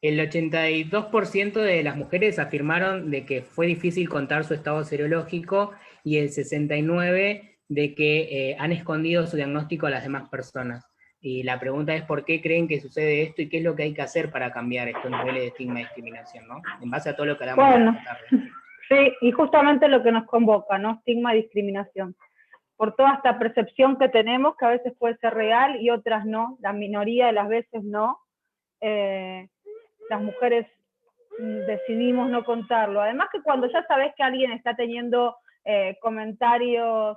El 82% de las mujeres afirmaron de que fue difícil contar su estado serológico, y el 69% de que han escondido su diagnóstico a las demás personas. Y la pregunta es por qué creen que sucede esto y qué es lo que hay que hacer para cambiar estos niveles de estigma y discriminación, ¿no? En base a todo lo que hablamos esta tarde. Sí, y justamente lo que nos convoca, ¿no? Estigma y discriminación. Por toda esta percepción que tenemos, que a veces puede ser real y otras no, la minoría de las veces no. Las mujeres decidimos no contarlo. Además que cuando ya sabes que alguien está teniendo comentarios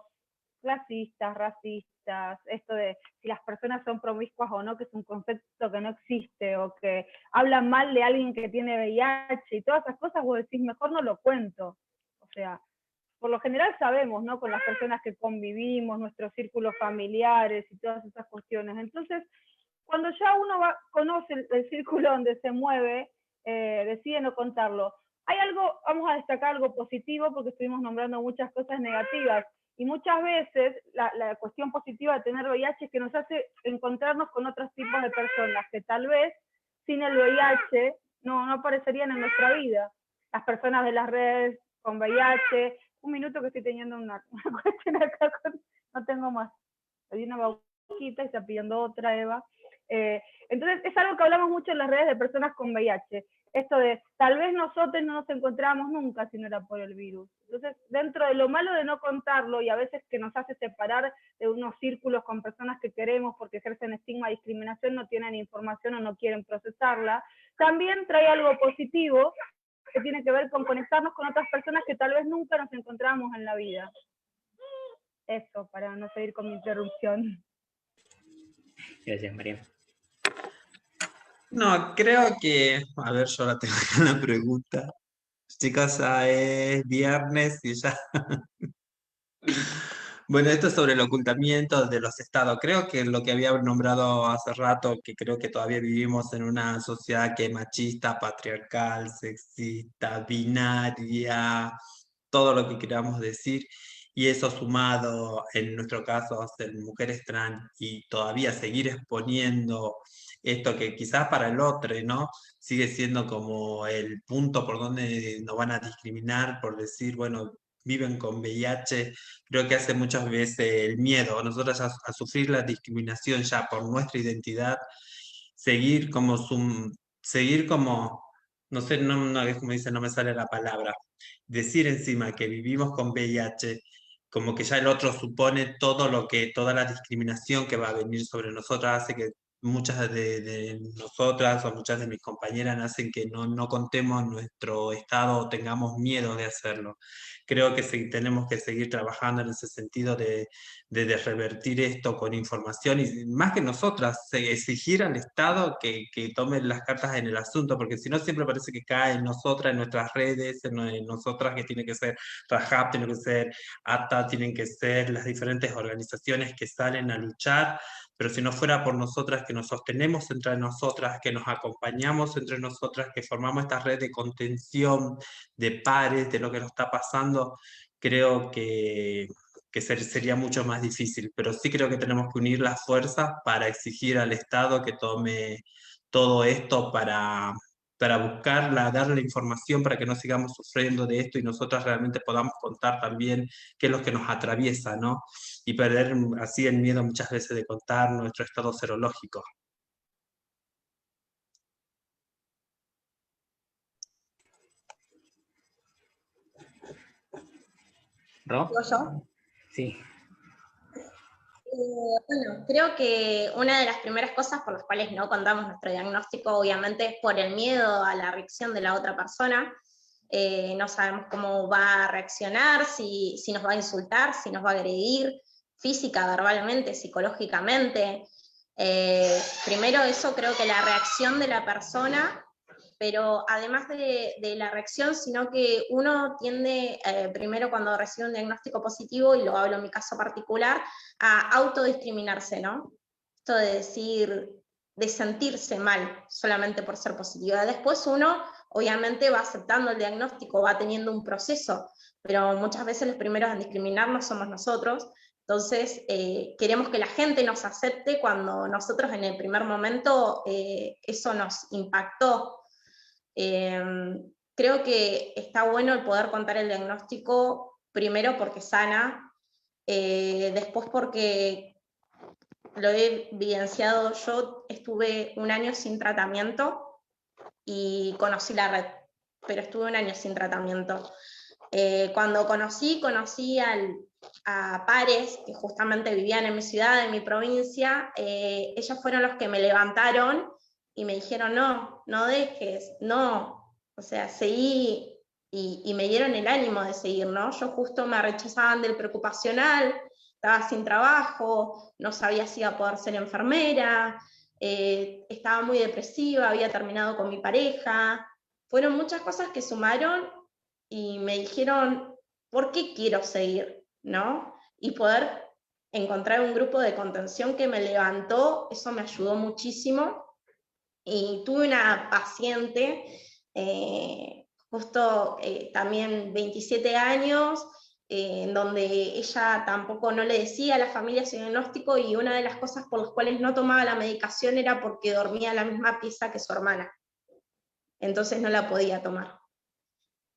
clasistas, racistas, esto de si las personas son promiscuas o no, que es un concepto que no existe, o que hablan mal de alguien que tiene VIH y todas esas cosas, vos decís, mejor no lo cuento. O sea, por lo general sabemos, ¿no? Con las personas que convivimos, nuestros círculos familiares y todas esas cuestiones. Entonces, cuando ya uno conoce el círculo donde se mueve, decide no contarlo. Hay algo, vamos a destacar algo positivo, porque estuvimos nombrando muchas cosas negativas, y muchas veces la cuestión positiva de tener VIH es que nos hace encontrarnos con otros tipos de personas que tal vez sin el VIH no aparecerían en nuestra vida. Las personas de las redes con VIH. Un minuto que estoy teniendo una cuestión acá, no tengo más. Hay una boquita y está pidiendo otra, Eva. Entonces es algo que hablamos mucho en las redes de personas con VIH. Esto de, tal vez nosotros no nos encontrábamos nunca si no era por el virus. Entonces, dentro de lo malo de no contarlo, y a veces que nos hace separar de unos círculos con personas que queremos porque ejercen estigma y discriminación, no tienen información o no quieren procesarla, también trae algo positivo que tiene que ver con conectarnos con otras personas que tal vez nunca nos encontramos en la vida. Eso, para no seguir con mi interrupción. Gracias, María. No, creo que, a ver, yo ahora tengo acá una pregunta. Chicas, ya es viernes y ya. Bueno, esto es sobre el ocultamiento de los estados. Creo que lo que había nombrado hace rato, que creo que todavía vivimos en una sociedad que es machista, patriarcal, sexista, binaria, todo lo que queramos decir, y eso sumado en nuestro caso a ser mujeres trans y todavía seguir exponiendo esto que quizás para el otro, ¿no? Sigue siendo como el punto por donde nos van a discriminar por decir, bueno, viven con VIH, creo que hace muchas veces el miedo, nosotros a sufrir la discriminación ya por nuestra identidad, seguir como, seguir como, no sé, no es como dice, no me sale la palabra, decir encima que vivimos con VIH, como que ya el otro supone todo lo que, toda la discriminación que va a venir sobre nosotras, hace que muchas de nosotras o muchas de mis compañeras hacen que no contemos nuestro estado o tengamos miedo de hacerlo. Creo que tenemos que seguir trabajando en ese sentido de revertir esto con información y más que nosotras, exigir al Estado que tome las cartas en el asunto, porque si no siempre parece que cae en nosotras, en nuestras redes, en nosotras que tiene que ser Rajab, tiene que ser ATA, tienen que ser las diferentes organizaciones que salen a luchar, pero si no fuera por nosotras que nos sostenemos entre nosotras, que nos acompañamos entre nosotras, que formamos esta red de contención, de pares, de lo que nos está pasando, creo que sería mucho más difícil, pero sí creo que tenemos que unir las fuerzas para exigir al Estado que tome todo esto para buscarla, darle información para que no sigamos sufriendo de esto y nosotras realmente podamos contar también qué es lo que nos atraviesa, ¿no? Y perder así el miedo muchas veces de contar nuestro estado serológico. ¿Ro? ¿Digo yo? Sí. Bueno, creo que una de las primeras cosas por las cuales no contamos nuestro diagnóstico, obviamente, es por el miedo a la reacción de la otra persona. No sabemos cómo va a reaccionar, si nos va a insultar, si nos va a agredir, física, verbalmente, psicológicamente. Primero eso, creo que la reacción de la persona, pero además de la reacción, sino que uno tiende, primero cuando recibe un diagnóstico positivo, y lo hablo en mi caso particular, a autodiscriminarse, ¿no? Esto de decir, de sentirse mal solamente por ser positiva. Después uno, obviamente, va aceptando el diagnóstico, va teniendo un proceso, pero muchas veces los primeros en discriminarnos somos nosotros. Entonces, queremos que la gente nos acepte cuando nosotros en el primer momento eso nos impactó. Creo que está bueno el poder contar el diagnóstico, primero porque sana, después porque lo he evidenciado. Yo estuve un año sin tratamiento y conocí la red, pero estuve un año sin tratamiento. Cuando conocí a pares que justamente vivían en mi ciudad, en mi provincia, ellos fueron los que me levantaron y me dijeron, no dejes, no, o sea, seguí, y me dieron el ánimo de seguir, ¿no? Yo justo me rechazaban del preocupacional, estaba sin trabajo, no sabía si iba a poder ser enfermera, estaba muy depresiva, había terminado con mi pareja, fueron muchas cosas que sumaron y me dijeron, ¿por qué quiero seguir? ¿No? Y poder encontrar un grupo de contención que me levantó, eso me ayudó muchísimo. Y tuve una paciente, justo también 27 años, en donde ella tampoco no le decía a la familia su diagnóstico, y una de las cosas por las cuales no tomaba la medicación era porque dormía en la misma pieza que su hermana. Entonces no la podía tomar.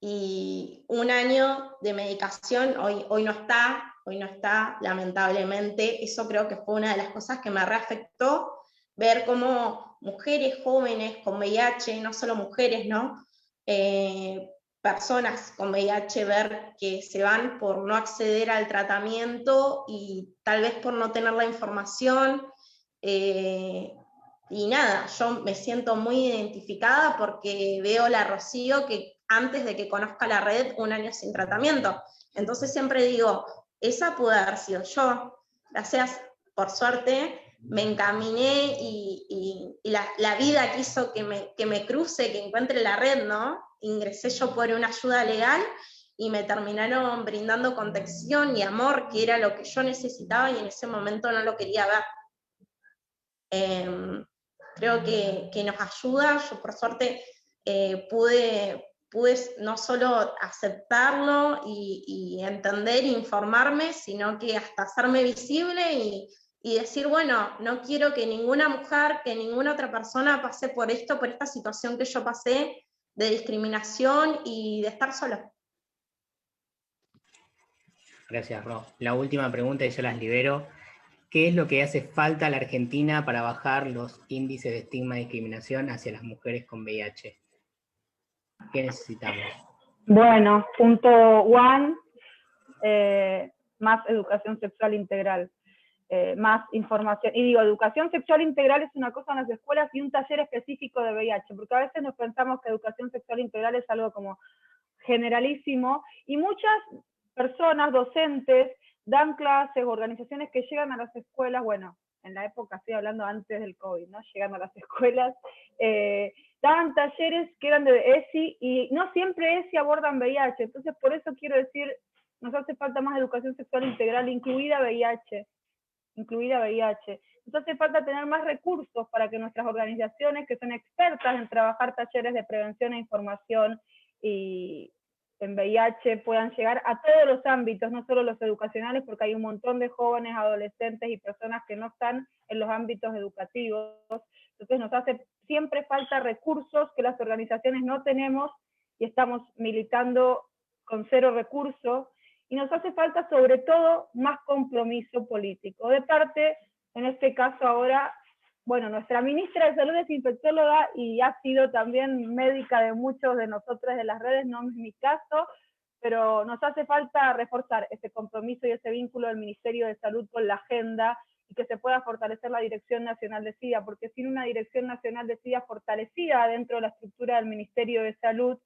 Y un año de medicación, hoy no está, lamentablemente. Eso creo que fue una de las cosas que me reafectó, ver cómo mujeres jóvenes con VIH, no solo mujeres, ¿no? Personas con VIH, ver que se van por no acceder al tratamiento y tal vez por no tener la información. Y nada, yo me siento muy identificada porque veo la Rocío que antes de que conozca la red, un año sin tratamiento. Entonces siempre digo, esa pudo haber sido yo. Gracias, por suerte, me encaminé y la vida quiso que me cruce, que encuentre la red, ¿no? Ingresé yo por una ayuda legal y me terminaron brindando contención y amor, que era lo que yo necesitaba y en ese momento no lo quería ver. Creo que nos ayuda. Yo por suerte pude no solo aceptarlo y entender e informarme, sino que hasta hacerme visible y decir, bueno, no quiero que ninguna mujer, que ninguna otra persona pase por esto, por esta situación que yo pasé de discriminación y de estar sola. Gracias, Ro. La última pregunta y yo las libero. ¿Qué es lo que hace falta a la Argentina para bajar los índices de estigma y discriminación hacia las mujeres con VIH? ¿Qué necesitamos? Bueno, punto one, más educación sexual integral, más información. Y digo, educación sexual integral es una cosa en las escuelas y un taller específico de VIH, porque a veces nos pensamos que educación sexual integral es algo como generalísimo, y muchas personas, docentes, dan clases, organizaciones que llegan a las escuelas, bueno, en la época, estoy hablando antes del COVID, ¿no? Llegando a las escuelas, daban talleres que eran de ESI, y no siempre ESI abordan VIH, entonces por eso quiero decir, nos hace falta más educación sexual integral, incluida VIH. Nos hace falta tener más recursos para que nuestras organizaciones, que son expertas en trabajar talleres de prevención e información y en VIH, puedan llegar a todos los ámbitos, no solo los educacionales, porque hay un montón de jóvenes, adolescentes y personas que no están en los ámbitos educativos. Entonces nos hace siempre falta recursos que las organizaciones no tenemos y estamos militando con cero recursos. Y nos hace falta sobre todo más compromiso político. De parte, en este caso ahora, bueno, nuestra ministra de Salud es infectóloga y ha sido también médica de muchos de nosotros de las redes, no es mi caso, pero nos hace falta reforzar ese compromiso y ese vínculo del Ministerio de Salud con la agenda y que se pueda fortalecer la Dirección Nacional de SIDA, porque sin una Dirección Nacional de SIDA fortalecida dentro de la estructura del Ministerio de Salud,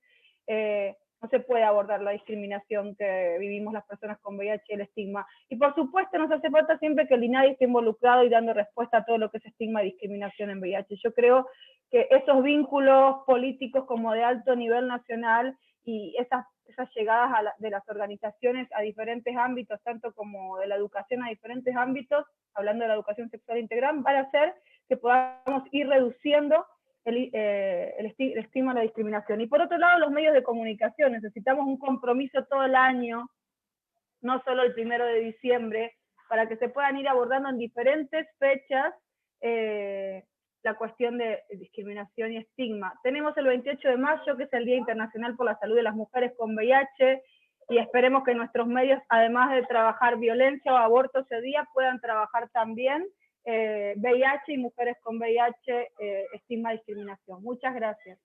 no se puede abordar la discriminación que vivimos las personas con VIH y el estigma. Y por supuesto nos hace falta siempre que el INADI esté involucrado y dando respuesta a todo lo que es estigma y discriminación en VIH. Yo creo que esos vínculos políticos como de alto nivel nacional y esas llegadas de las organizaciones a diferentes ámbitos, tanto como de la educación a diferentes ámbitos, hablando de la educación sexual integral, van a hacer que podamos ir reduciendo el estigma y la discriminación. Y por otro lado, los medios de comunicación. Necesitamos un compromiso todo el año, no solo el 1 de diciembre, para que se puedan ir abordando en diferentes fechas la cuestión de discriminación y estigma. Tenemos el 28 de mayo, que es el Día Internacional por la Salud de las Mujeres con VIH, y esperemos que nuestros medios, además de trabajar violencia o aborto ese día, puedan trabajar también VIH y mujeres con VIH, estigma y discriminación. Muchas gracias.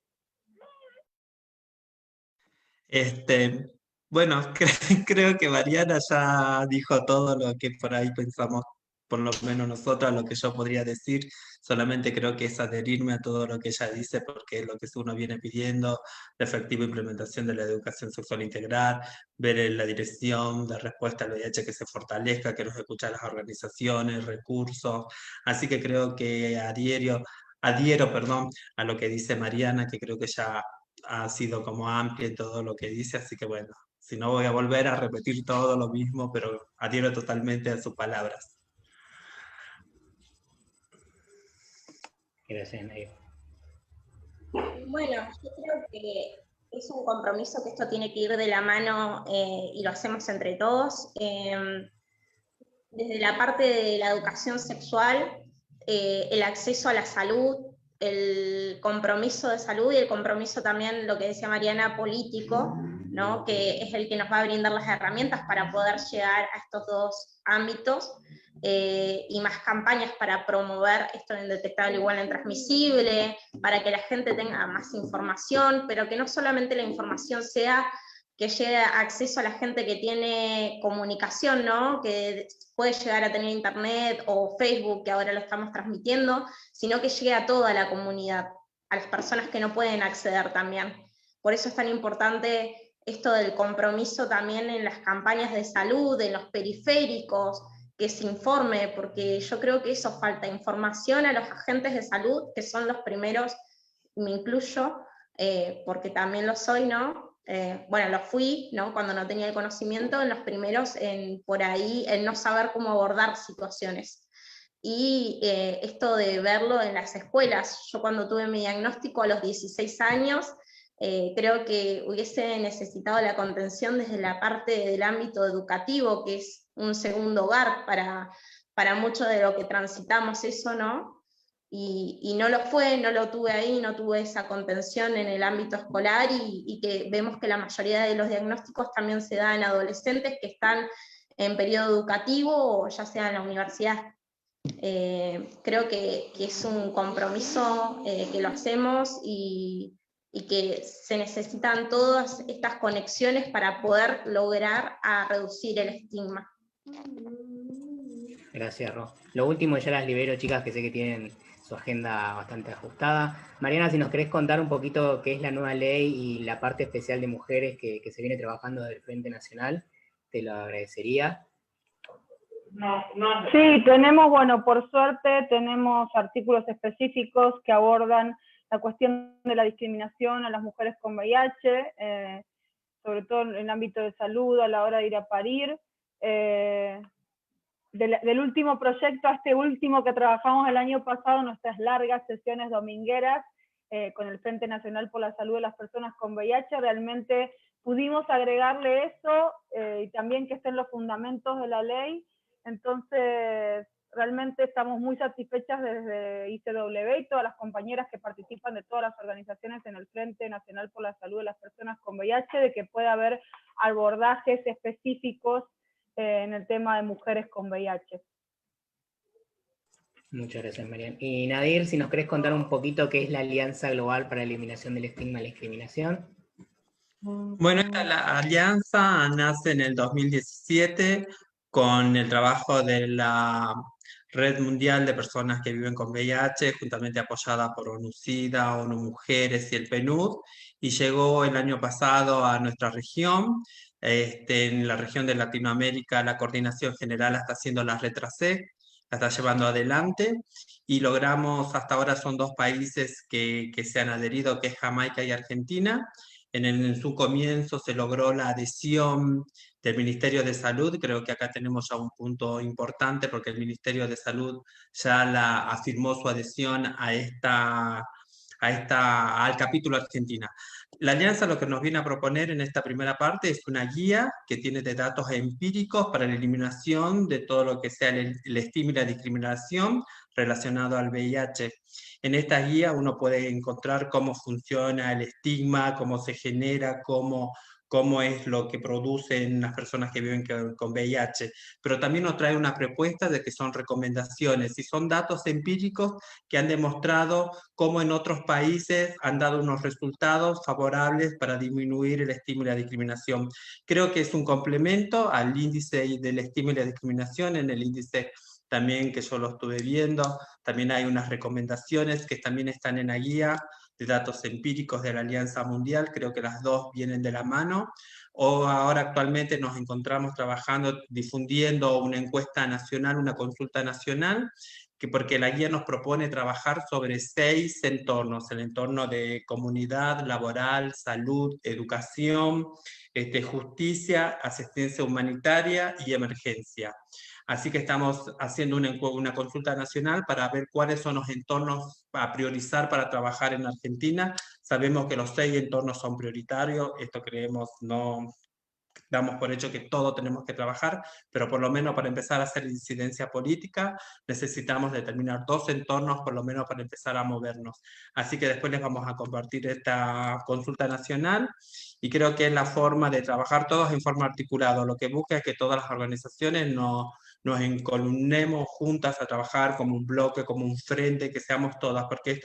Bueno, creo que Mariana ya dijo todo lo que por ahí pensamos, por lo menos nosotras, lo que yo podría decir. Solamente creo que es adherirme a todo lo que ella dice, porque es lo que uno viene pidiendo, la efectiva implementación de la educación sexual integral, ver en la dirección de respuesta al VIH que se fortalezca, que nos escuchen las organizaciones, recursos. Así que creo que adhiero, a lo que dice Mariana, que creo que ya ha sido como amplia en todo lo que dice, así que bueno, Si no voy a volver a repetir todo lo mismo, pero adhiero totalmente a sus palabras. Gracias, Nadir. Bueno, yo creo que es un compromiso que esto tiene que ir de la mano y lo hacemos entre todos. Desde la parte de la educación sexual, el acceso a la salud, el compromiso de salud y el compromiso también, lo que decía Mariana, político, ¿no? Que es el que nos va a brindar las herramientas para poder llegar a estos dos ámbitos, y más campañas para promover esto de indetectable igual a intransmisible, para que la gente tenga más información, pero que no solamente la información sea que llegue acceso a la gente que tiene comunicación, ¿no? Que puede llegar a tener internet o Facebook, que ahora lo estamos transmitiendo, sino que llegue a toda la comunidad, a las personas que no pueden acceder también. Por eso es tan importante esto del compromiso también en las campañas de salud, en los periféricos, que se informe, porque yo creo que eso falta, información a los agentes de salud, que son los primeros, me incluyo, porque también lo soy, ¿no? Bueno, lo fui, ¿no? Cuando no tenía el conocimiento, en los primeros, por ahí, en no saber cómo abordar situaciones. Y esto de verlo en las escuelas, yo cuando tuve mi diagnóstico a los 16 años, creo que hubiese necesitado la contención desde la parte del ámbito educativo, que es un segundo hogar para mucho de lo que transitamos eso, ¿no? Y no lo fue, no lo tuve ahí, no tuve esa contención en el ámbito escolar, y que vemos que la mayoría de los diagnósticos también se dan en adolescentes que están en periodo educativo o ya sea en la universidad. Creo que es un compromiso que lo hacemos y que se necesitan todas estas conexiones para poder lograr a reducir el estigma. Gracias, Ro. Lo último, ya las libero, chicas, que sé que tienen su agenda bastante ajustada. Mariana, si nos querés contar un poquito qué es la nueva ley y la parte especial de mujeres que se viene trabajando desde el Frente Nacional, te lo agradecería. Sí, tenemos, bueno, por suerte tenemos artículos específicos que abordan la cuestión de la discriminación a las mujeres con VIH, sobre todo en el ámbito de salud a la hora de ir a parir. Del último proyecto a este último que trabajamos el año pasado, nuestras largas sesiones domingueras con el Frente Nacional por la Salud de las Personas con VIH, realmente pudimos agregarle eso y también que estén los fundamentos de la ley. Entonces, realmente estamos muy satisfechas desde ICW y todas las compañeras que participan de todas las organizaciones en el Frente Nacional por la Salud de las Personas con VIH, de que pueda haber abordajes específicos en el tema de mujeres con VIH. Muchas gracias, Mariana. Y Nadir, si nos querés contar un poquito qué es la Alianza Global para la Eliminación del Estigma y la Discriminación. Bueno, la alianza nace en el 2017 con el trabajo de la Red Mundial de Personas que Viven con VIH, juntamente apoyada por ONU-SIDA, ONU Mujeres y el PNUD, y llegó el año pasado a nuestra región. En la región de Latinoamérica, la Coordinación General está haciendo la RETRASEC, la está llevando adelante, y logramos, hasta ahora son 2 países que se han adherido, que es Jamaica y Argentina. En su comienzo se logró la adhesión del Ministerio de Salud. Creo que acá tenemos ya un punto importante porque el Ministerio de Salud ya afirmó su adhesión al capítulo Argentina. La alianza lo que nos viene a proponer en esta primera parte es una guía que tiene de datos empíricos para la eliminación de todo lo que sea el estigma y la discriminación relacionado al VIH. En esta guía uno puede encontrar cómo funciona el estigma, cómo se genera, cómo es lo que producen las personas que viven con VIH, pero también nos trae una propuesta de que son recomendaciones y son datos empíricos que han demostrado cómo en otros países han dado unos resultados favorables para disminuir el estigma y la discriminación. Creo que es un complemento al índice del estigma y la discriminación. En el índice también, que yo lo estuve viendo, también hay unas recomendaciones que también están en la guía de datos empíricos de la Alianza Mundial. Creo que las dos vienen de la mano. Ahora actualmente nos encontramos trabajando, difundiendo una encuesta nacional, una consulta nacional, porque la guía nos propone trabajar sobre 6 entornos: el entorno de comunidad, laboral, salud, educación, justicia, asistencia humanitaria y emergencia. Así que estamos haciendo una consulta nacional para ver cuáles son los entornos a priorizar para trabajar en Argentina. Sabemos que los 6 entornos son prioritarios, esto creemos, no damos por hecho que todo tenemos que trabajar, pero por lo menos para empezar a hacer incidencia política necesitamos determinar 2 entornos por lo menos para empezar a movernos. Así que después les vamos a compartir esta consulta nacional y creo que es la forma de trabajar todos en forma articulada. Lo que busca es que todas las organizaciones nos encolumnemos juntas a trabajar como un bloque, como un frente, que seamos todas, porque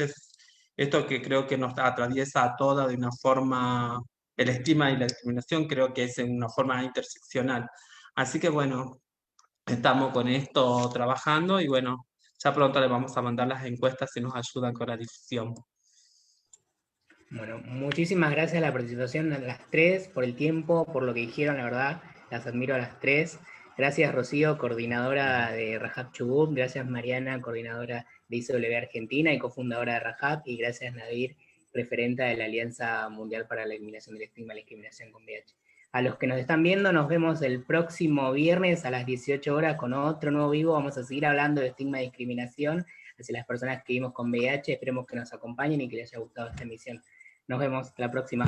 esto que creo que nos atraviesa a todas de una forma, el estigma y la discriminación creo que es en una forma interseccional. Así que bueno, estamos con esto trabajando y bueno, ya pronto les vamos a mandar las encuestas si nos ayudan con la difusión. Bueno, muchísimas gracias a la participación de las 3, por el tiempo, por lo que dijeron, la verdad, las admiro a las 3. Gracias Rocío, coordinadora de Rajab Chubut, gracias Mariana, coordinadora de ICW Argentina y cofundadora de Rajab, y gracias Nadir, referente de la Alianza Mundial para la Eliminación del Estigma y la Discriminación con VIH. A los que nos están viendo, nos vemos el próximo viernes a las 18 horas con otro nuevo vivo. Vamos a seguir hablando de estigma y discriminación hacia las personas que vivimos con VIH. Esperemos que nos acompañen y que les haya gustado esta emisión. Nos vemos, hasta la próxima.